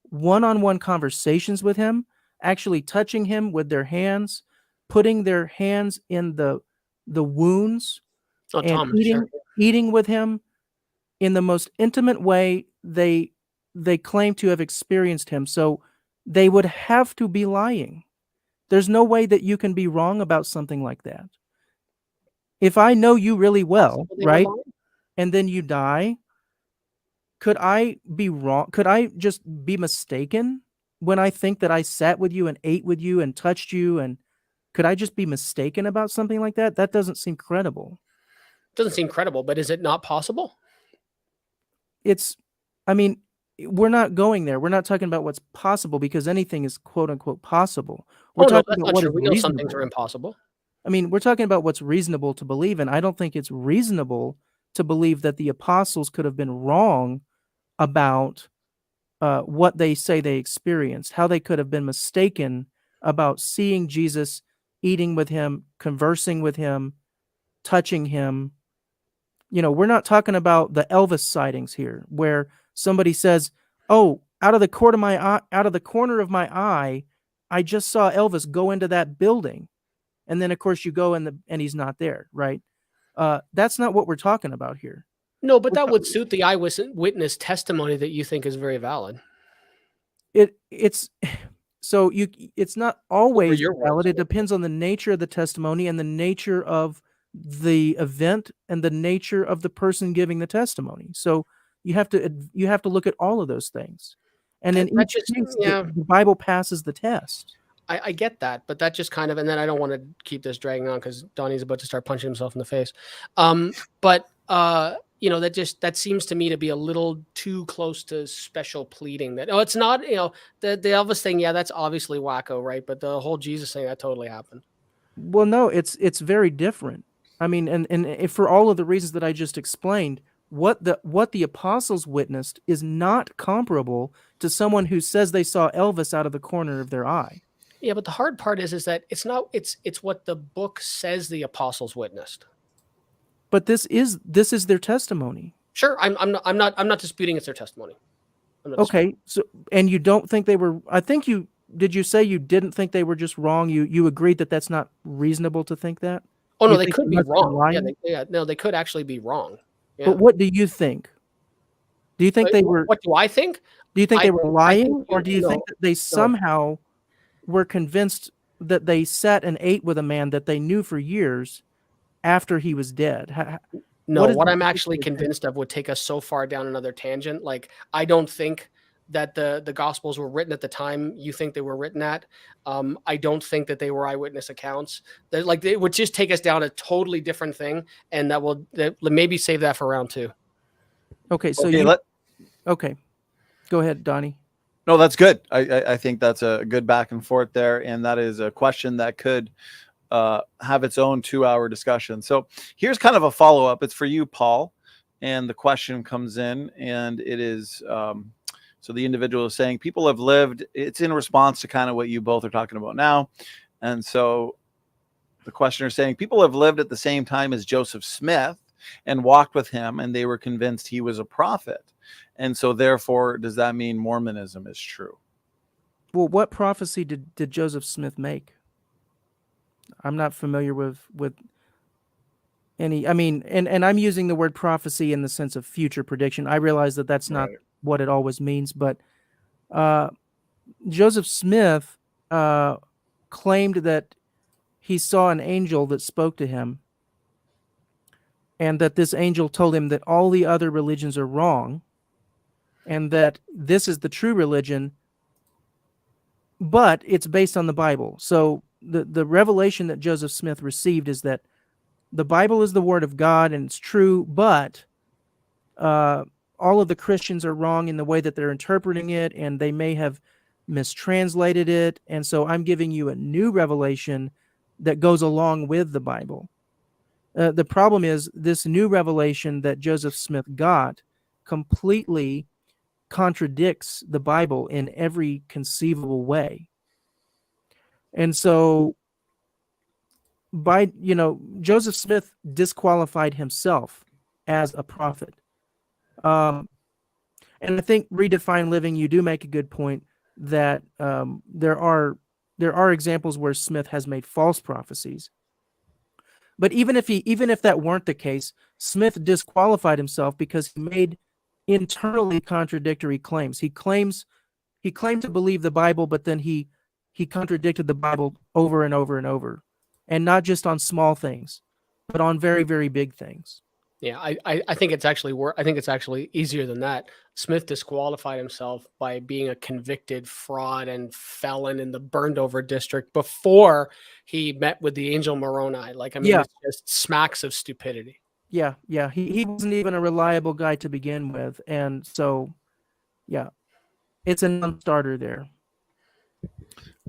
one-on-one conversations with him, actually touching him with their hands, putting their hands in the wounds, and Thomas, eating with him in the most intimate way they claim to have experienced him. So they would have to be lying. There's no way that you can be wrong about something like that. If I know you really well, right, and then you die, could I be wrong? Could I just be mistaken when I think that I sat with you and ate with you and touched you? And could I just be mistaken about something like that? That doesn't seem credible. Doesn't seem credible, but is it not possible? We're not going there. We're not talking about what's possible, because anything is quote unquote possible. We're talking about what is we know some reasonable. things are impossible. We're talking about what's reasonable to believe, and I don't think it's reasonable to believe that the apostles could have been wrong about what they say they experienced, how they could have been mistaken about seeing Jesus, eating with him, conversing with him, touching him. You know, we're not talking about the Elvis sightings here, where somebody says, "Oh, out of the corner of my eye, I just saw Elvis go into that building," and then of course you go and he's not there, right? That's not what we're talking about here. No, but that would suit the eyewitness testimony that you think is very valid. It's so it's not always your valid. words. It depends on the nature of the testimony and the nature of the event and the nature of the person giving the testimony. So you have to look at all of those things. And in each case, the Bible passes the test. I get that, but that just kind of, and then I don't want to keep this dragging on because Donnie's about to start punching himself in the face. But you know, that seems to me to be a little too close to special pleading. That it's not, you know, the Elvis thing, yeah, that's obviously wacko, right? But the whole Jesus thing, that totally happened. Well, no, it's very different. I mean, and for all of the reasons that I just explained, what the apostles witnessed is not comparable to someone who says they saw Elvis out of the corner of their eye. Yeah, but the hard part is that it's what the book says the apostles witnessed. But this is their testimony. Sure, I'm not disputing it's their testimony. Okay, so and you don't think they were? I think did you say you didn't think they were just wrong? You agreed that that's not reasonable to think that? Oh no, they could be wrong. No, they could actually be wrong. Yeah. But what do you think? Do you think they were? What do I think? Do you think they were lying, or do you think that they somehow were convinced that they sat and ate with a man that they knew for years after he was dead? No, what I'm actually convinced of would take us so far down another tangent. Like, I don't think that the Gospels were written at the time you think they were written at. I don't think that they were eyewitness accounts. It would just take us down a totally different thing, and that maybe save that for round 2. Okay, so okay, go ahead, Donnie. No, that's good. I think that's a good back and forth there, and that is a question that could have its own 2-hour discussion. So here's kind of a follow-up. It's for you, Paul, and the question comes in, and it is so the individual is saying people have lived. It's in response to kind of what you both are talking about now, and so the questioner is saying people have lived at the same time as Joseph Smith and walked with him, and they were convinced he was a prophet. And so therefore, does that mean Mormonism is true? Well, what prophecy did Joseph Smith make? I'm not familiar with any. I mean, and I'm using the word prophecy in the sense of future prediction. I realize that that's not what it always means, but Joseph Smith claimed that he saw an angel that spoke to him, and that this angel told him that all the other religions are wrong, and that this is the true religion, but it's based on the Bible. So the revelation that Joseph Smith received is that the Bible is the word of God and it's true, but all of the Christians are wrong in the way that they're interpreting it, and they may have mistranslated it. And so I'm giving you a new revelation that goes along with the Bible. The problem is this new revelation that Joseph Smith got completely contradicts the Bible in every conceivable way. And so Joseph Smith disqualified himself as a prophet. And I think Redefine Living, you do make a good point that there are examples where Smith has made false prophecies. But even if that weren't the case, Smith disqualified himself because he made internally contradictory claims. He claimed to believe the Bible, but then he contradicted the Bible over and over and over, and not just on small things, but on very, very big things. Yeah, I think it's actually easier than that. Smith disqualified himself by being a convicted fraud and felon in the burned over district before he met with the angel Moroni. It's just smacks of stupidity. Yeah. He wasn't even a reliable guy to begin with, and so, yeah, it's a non-starter there.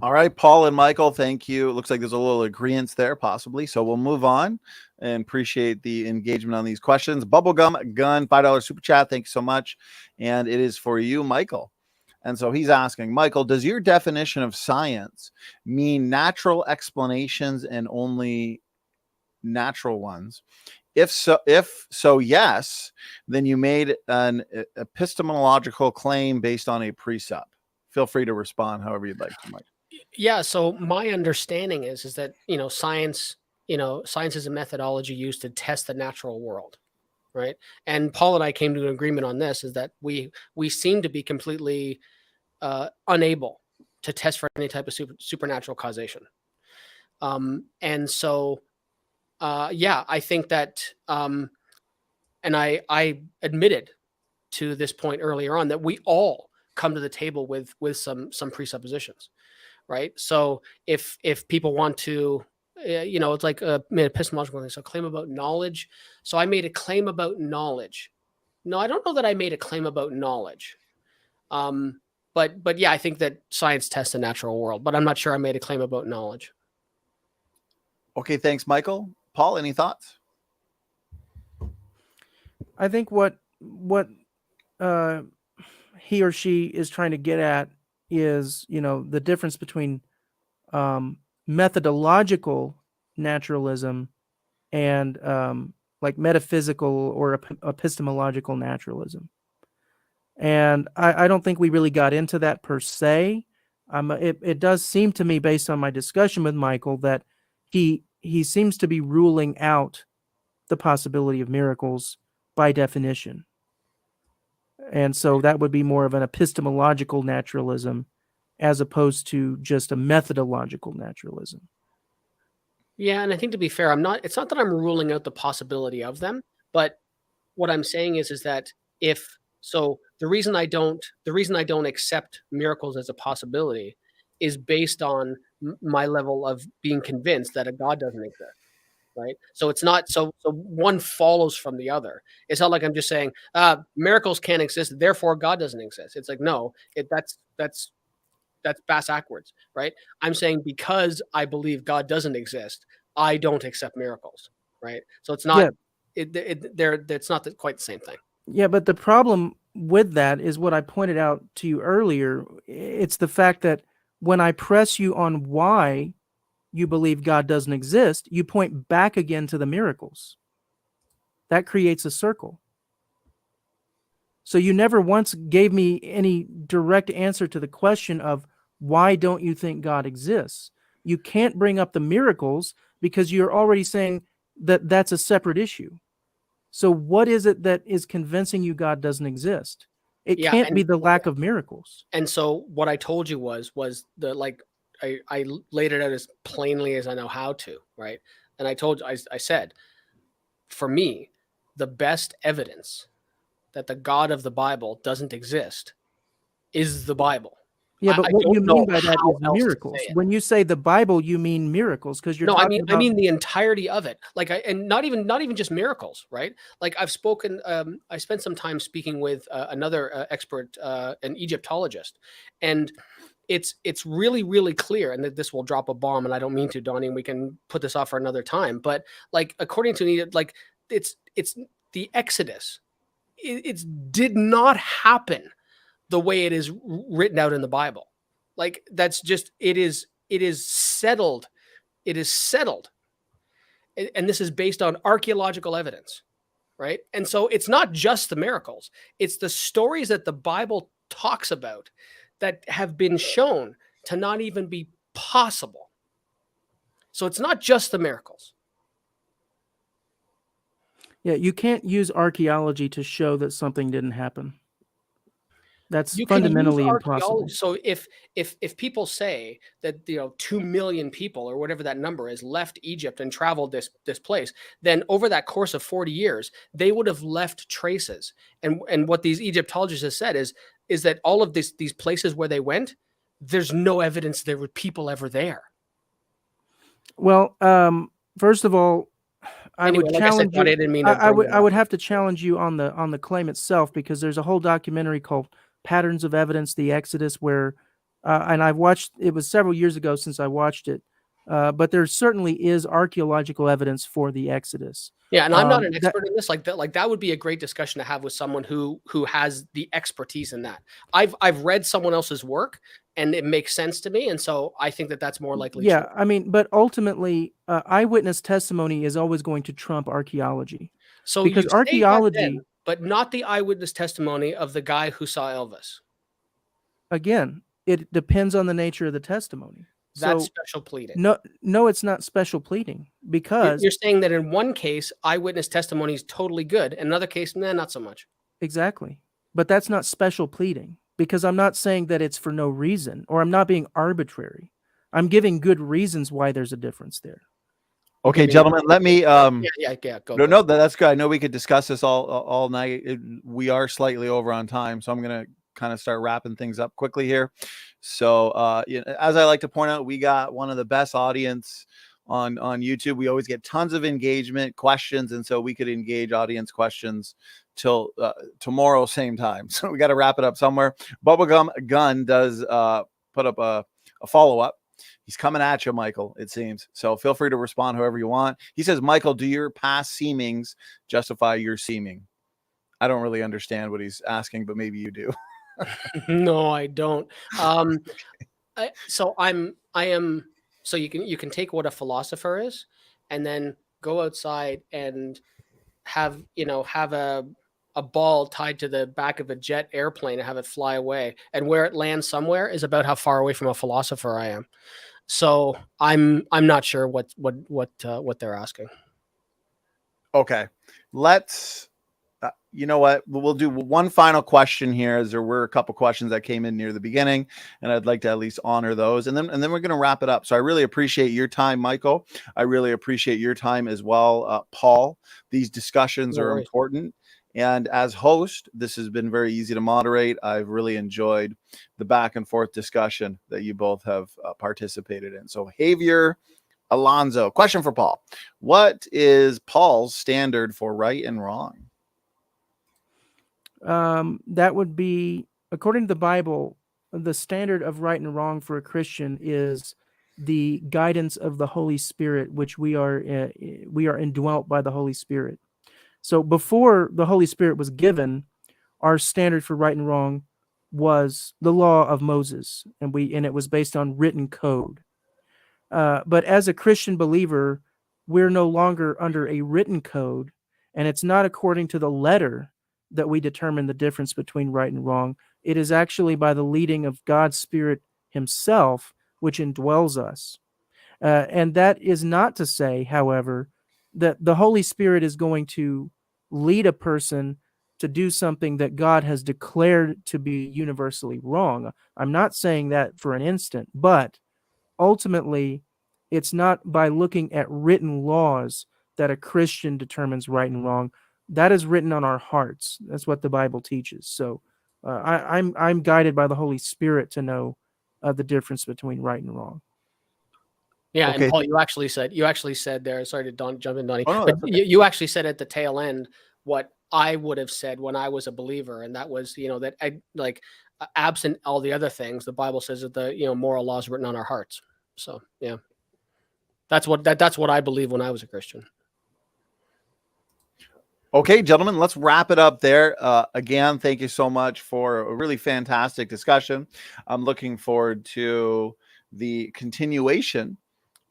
All right, Paul and Michael, thank you. It looks like there's a little agreement there, possibly. So we'll move on and appreciate the engagement on these questions. Bubblegum Gun, $5 super chat. Thank you so much. And it is for you, Michael. And so he's asking, Michael, does your definition of science mean natural explanations and only natural ones? If so, yes, then you made an epistemological claim based on a precept. Feel free to respond however you'd like to, Mike. Yeah. So my understanding is that, science is a methodology used to test the natural world. Right. And Paul and I came to an agreement on this, is that we seem to be completely unable to test for any type of supernatural causation. And so, I think that, and I admitted to this point earlier on that we all come to the table with some presuppositions, right? So if people want to, it's like a epistemological thing. So claim about knowledge. So I made a claim about knowledge. No, I don't know that I made a claim about knowledge. But yeah, I think that science tests the natural world, but I'm not sure I made a claim about knowledge. Okay, thanks, Michael. Paul, any thoughts? I think what he or she is trying to get at is, the difference between methodological naturalism and like metaphysical or epistemological naturalism. And I don't think we really got into that per se. It does seem to me, based on my discussion with Michael, that he seems to be ruling out the possibility of miracles by definition. And so that would be more of an epistemological naturalism as opposed to just a methodological naturalism. Yeah, and I think, to be fair, it's not that I'm ruling out the possibility of them, but what I'm saying is that the reason I don't accept miracles as a possibility is based on my level of being convinced that a God doesn't exist. Right. So it's not so one follows from the other. It's not like I'm just saying miracles can't exist, therefore God doesn't exist. It's like, no, that's bass backwards. Right. I'm saying because I believe God doesn't exist, I don't accept miracles. Right. So it's not it's not quite the same thing. Yeah, but the problem with that is what I pointed out to you earlier. It's the fact that when I press you on why you believe God doesn't exist, you point back again to the miracles. That creates a circle. So you never once gave me any direct answer to the question of why don't you think God exists? You can't bring up the miracles because you're already saying that that's a separate issue. So what is it that is convincing you God doesn't exist? It can't be the lack of miracles. And so what I told you was I laid it out as plainly as I know how to, right? And I said, for me, the best evidence that the God of the Bible doesn't exist is the Bible. Yeah, but what you mean by that is miracles. When you say the Bible, you mean miracles, because you're talking about... I mean the entirety of it. Like, and not even just miracles, right? Like, I've spoken. I spent some time speaking with another expert, an Egyptologist, and it's really, really clear. And that this will drop a bomb, and I don't mean to, Donny. And we can put this off for another time. But like, according to me, like it's the Exodus. It did not happen the way it is written out in the Bible. Like, that's just, it is settled. It is settled. And this is based on archaeological evidence, right? And so it's not just the miracles. It's the stories that the Bible talks about that have been shown to not even be possible. So it's not just the miracles. Yeah, you can't use archaeology to show that something didn't happen. That's fundamentally impossible. So if people say that 2 million people or whatever that number is left Egypt and traveled this place, then over that course of 40 years, they would have left traces. And what these Egyptologists have said is that all of these places where they went, there's no evidence there were people ever there. Well, first of all, I would challenge you. I would have to challenge you on the claim itself, because there's a whole documentary called Patterns of Evidence, the Exodus, where and I've watched. It was several years ago since I watched it, but there certainly is archaeological evidence for the Exodus. Yeah, and I'm not an expert in this. Like that would be a great discussion to have with someone who has the expertise in that. I've read someone else's work, and it makes sense to me, and so I think that that's more likely. Yeah, true. I mean, but ultimately, eyewitness testimony is always going to trump archaeology. So because you say that archaeology, then, but not the eyewitness testimony of the guy who saw Elvis. again, it depends on the nature of the testimony. That's So special pleading. no, it's not special pleading, because You're saying that in one case, eyewitness testimony is totally good, and another case, nah, not so much. exactly. But that's not special pleading, because I'm not saying that it's for no reason, or I'm not being arbitrary. I'm giving good reasons why there's a difference there. Okay, gentlemen, let me Go. no, that's good. I know we could discuss this all night. We are slightly over on time, so I'm going to kind of start wrapping things up quickly here. So, as I like to point out, we got one of the best audience on YouTube. We always get tons of engagement, questions, and so we could engage audience questions till tomorrow same time. So we got to wrap it up somewhere. Bubblegum Gun does put up a follow-up. He's coming at you, Michael, it seems. So feel free to respond however you want. He says, Michael, do your past seemings justify your seeming? I don't really understand what he's asking, but maybe you do. No, I don't. So you can take what a philosopher is, and then go outside and have a ball tied to the back of a jet airplane and have it fly away, and where it lands somewhere is about how far away from a philosopher I am. So I'm not sure what they're asking. Okay, let's. You know what? We'll do one final question here, as there were a couple questions that came in near the beginning, and I'd like to at least honor those, and then we're going to wrap it up. So I really appreciate your time, Michael. I really appreciate your time as well, Paul. These discussions are important. And as host, this has been very easy to moderate. I've really enjoyed the back and forth discussion that you both have participated in. So Javier Alonso, question for Paul. What is Paul's standard for right and wrong? That would be, according to the Bible, the standard of right and wrong for a Christian is the guidance of the Holy Spirit, which we are indwelt by the Holy Spirit. So before the Holy Spirit was given, our standard for right and wrong was the law of Moses, and it was based on written code. But as a Christian believer, we're no longer under a written code, and it's not according to the letter that we determine the difference between right and wrong. It is actually by the leading of God's Spirit himself, which indwells us. And that is not to say, however, that the Holy Spirit is going to lead a person to do something that God has declared to be universally wrong. I'm not saying that for an instant, but ultimately, it's not by looking at written laws that a Christian determines right and wrong. That is written on our hearts. That's what the Bible teaches. So I'm guided by the Holy Spirit to know the difference between right and wrong. Yeah, okay. And Paul, you actually said there. Sorry to jump in, Donny, but okay. you actually said at the tail end what I would have said when I was a believer, and that was, that absent all the other things, the Bible says that the moral laws are written on our hearts. So yeah, that's what I believe when I was a Christian. Okay, gentlemen, let's wrap it up there. Again, thank you so much for a really fantastic discussion. I'm looking forward to the continuation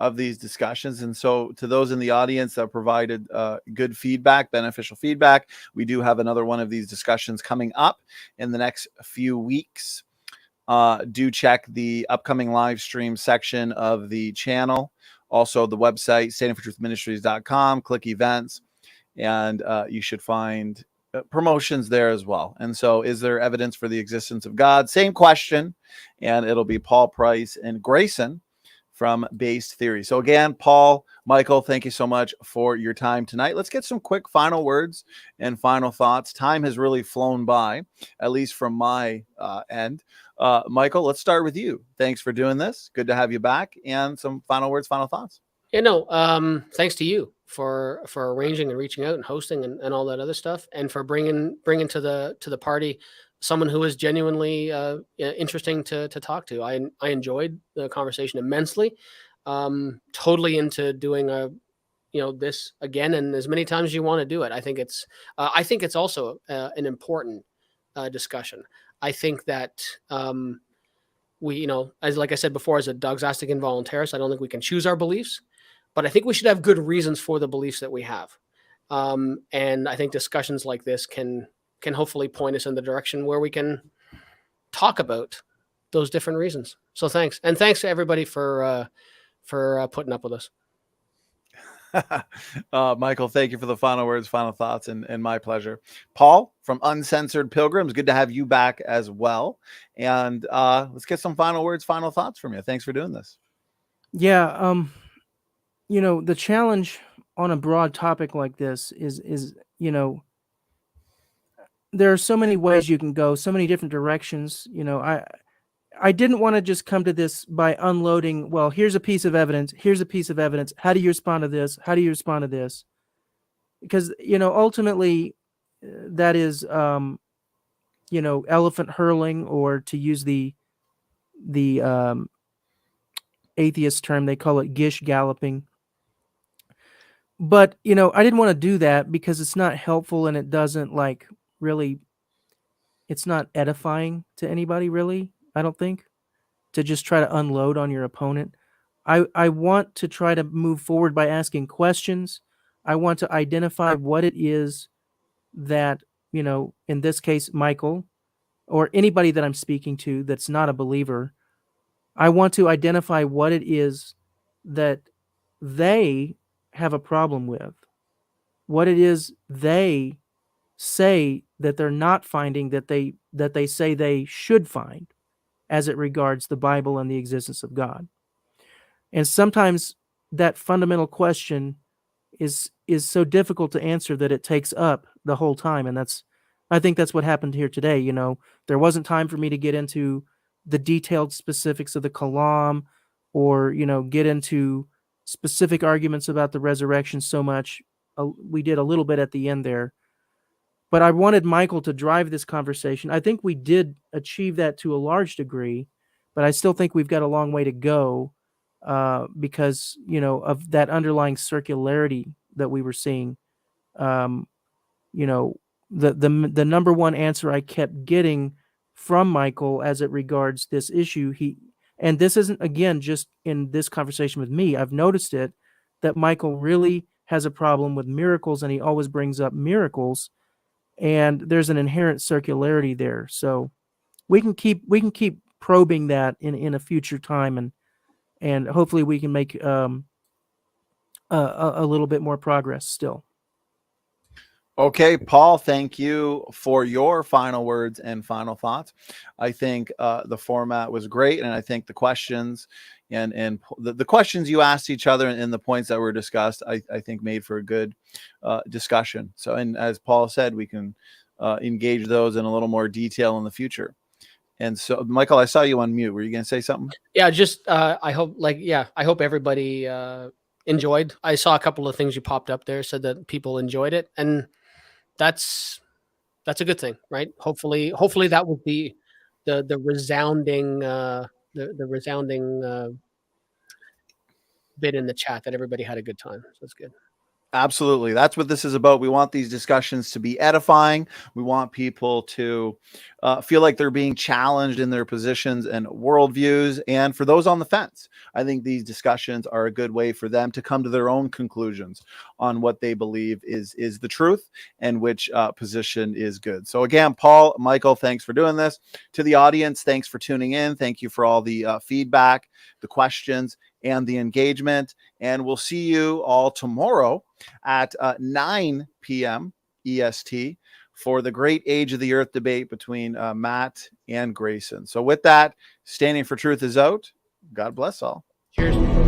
of these discussions. And so to those in the audience that provided good feedback, beneficial feedback, we do have another one of these discussions coming up in the next few weeks. Do check the upcoming live stream section of the channel. Also the website, standingfortruthministries.com, click events, and you should find promotions there as well. And so, is there evidence for the existence of God? Same question, and it'll be Paul Price and Grayson from Based Theory. So again, Paul, Michael, thank you so much for your time tonight. Let's get some quick final words and final thoughts. Time has really flown by, at least from my end. Michael, let's start with you. Thanks for doing this. Good to have you back. And some final words, final thoughts. Yeah, no, thanks to you. for arranging and reaching out and hosting and all that other stuff, and for bringing to the party someone who is genuinely interesting to talk to. I enjoyed the conversation immensely. Totally into doing this again, and as many times as you want to do it. I think it's also an important discussion. I think that we, as like I said before, as a dogmastic involuntarist, I don't think we can choose our beliefs, but I think we should have good reasons for the beliefs that we have. And I think discussions like this can hopefully point us in the direction where we can talk about those different reasons. So thanks. And thanks to everybody for putting up with us. Michael, thank you for the final words, final thoughts, and my pleasure. Paul from Uncensored Pilgrims, good to have you back as well. And let's get some final words, final thoughts from you. Thanks for doing this. Yeah, the challenge on a broad topic like this is there are so many ways you can go, so many different directions. I didn't want to just come to this by unloading, well, here's a piece of evidence. How do you respond to this? How do you respond to this? Because, ultimately that is, elephant hurling, or to use the atheist term, they call it gish galloping. But, I didn't want to do that because it's not helpful, and it doesn't it's not edifying to anybody, really. I don't think, to just try to unload on your opponent. I want to try to move forward by asking questions. I want to identify what it is that, in this case, Michael, or anybody that I'm speaking to that's not a believer, I want to identify what it is that they have a problem with, what it is they say that they're not finding that they say they should find, as it regards the Bible and the existence of God. And sometimes that fundamental question is so difficult to answer that it takes up the whole time. And I think that's what happened here today. There wasn't time for me to get into the detailed specifics of the Kalam, or, get into specific arguments about the resurrection so much. We did a little bit at the end there. But I wanted Michael to drive this conversation. I think we did achieve that to a large degree, but I still think we've got a long way to go because, of that underlying circularity that we were seeing. The number one answer I kept getting from Michael as it regards this issue, and this isn't, again, just in this conversation with me, I've noticed it, that Michael really has a problem with miracles, and he always brings up miracles. And there's an inherent circularity there, so we can keep probing that in a future time, and hopefully we can make a little bit more progress still. Okay, Paul, thank you for your final words and final thoughts. I think the format was great, and I think the questions and the questions you asked each other and the points that were discussed, I think made for a good discussion. So, and as Paul said, we can engage those in a little more detail in the future. And so, Michael, I saw you on mute. Were you going to say something? Yeah, just I hope everybody enjoyed. I saw a couple of things you popped up there, said that people enjoyed it, and that's a good thing, right? Hopefully that would be the resounding the resounding bit in the chat that everybody had a good time. So that's good. Absolutely. That's what this is about. We want these discussions to be edifying. We want people to feel like they're being challenged in their positions and worldviews. And for those on the fence, I think these discussions are a good way for them to come to their own conclusions on what they believe is the truth and which position is good. So again, Paul, Michael, thanks for doing this. To the audience, thanks for tuning in. Thank you for all the feedback, the questions, and the engagement. And we'll see you all tomorrow at 9 p.m. EST for the Great Age of the Earth debate between Matt and Grayson. So with that, Standing for Truth is out. God bless all. Cheers.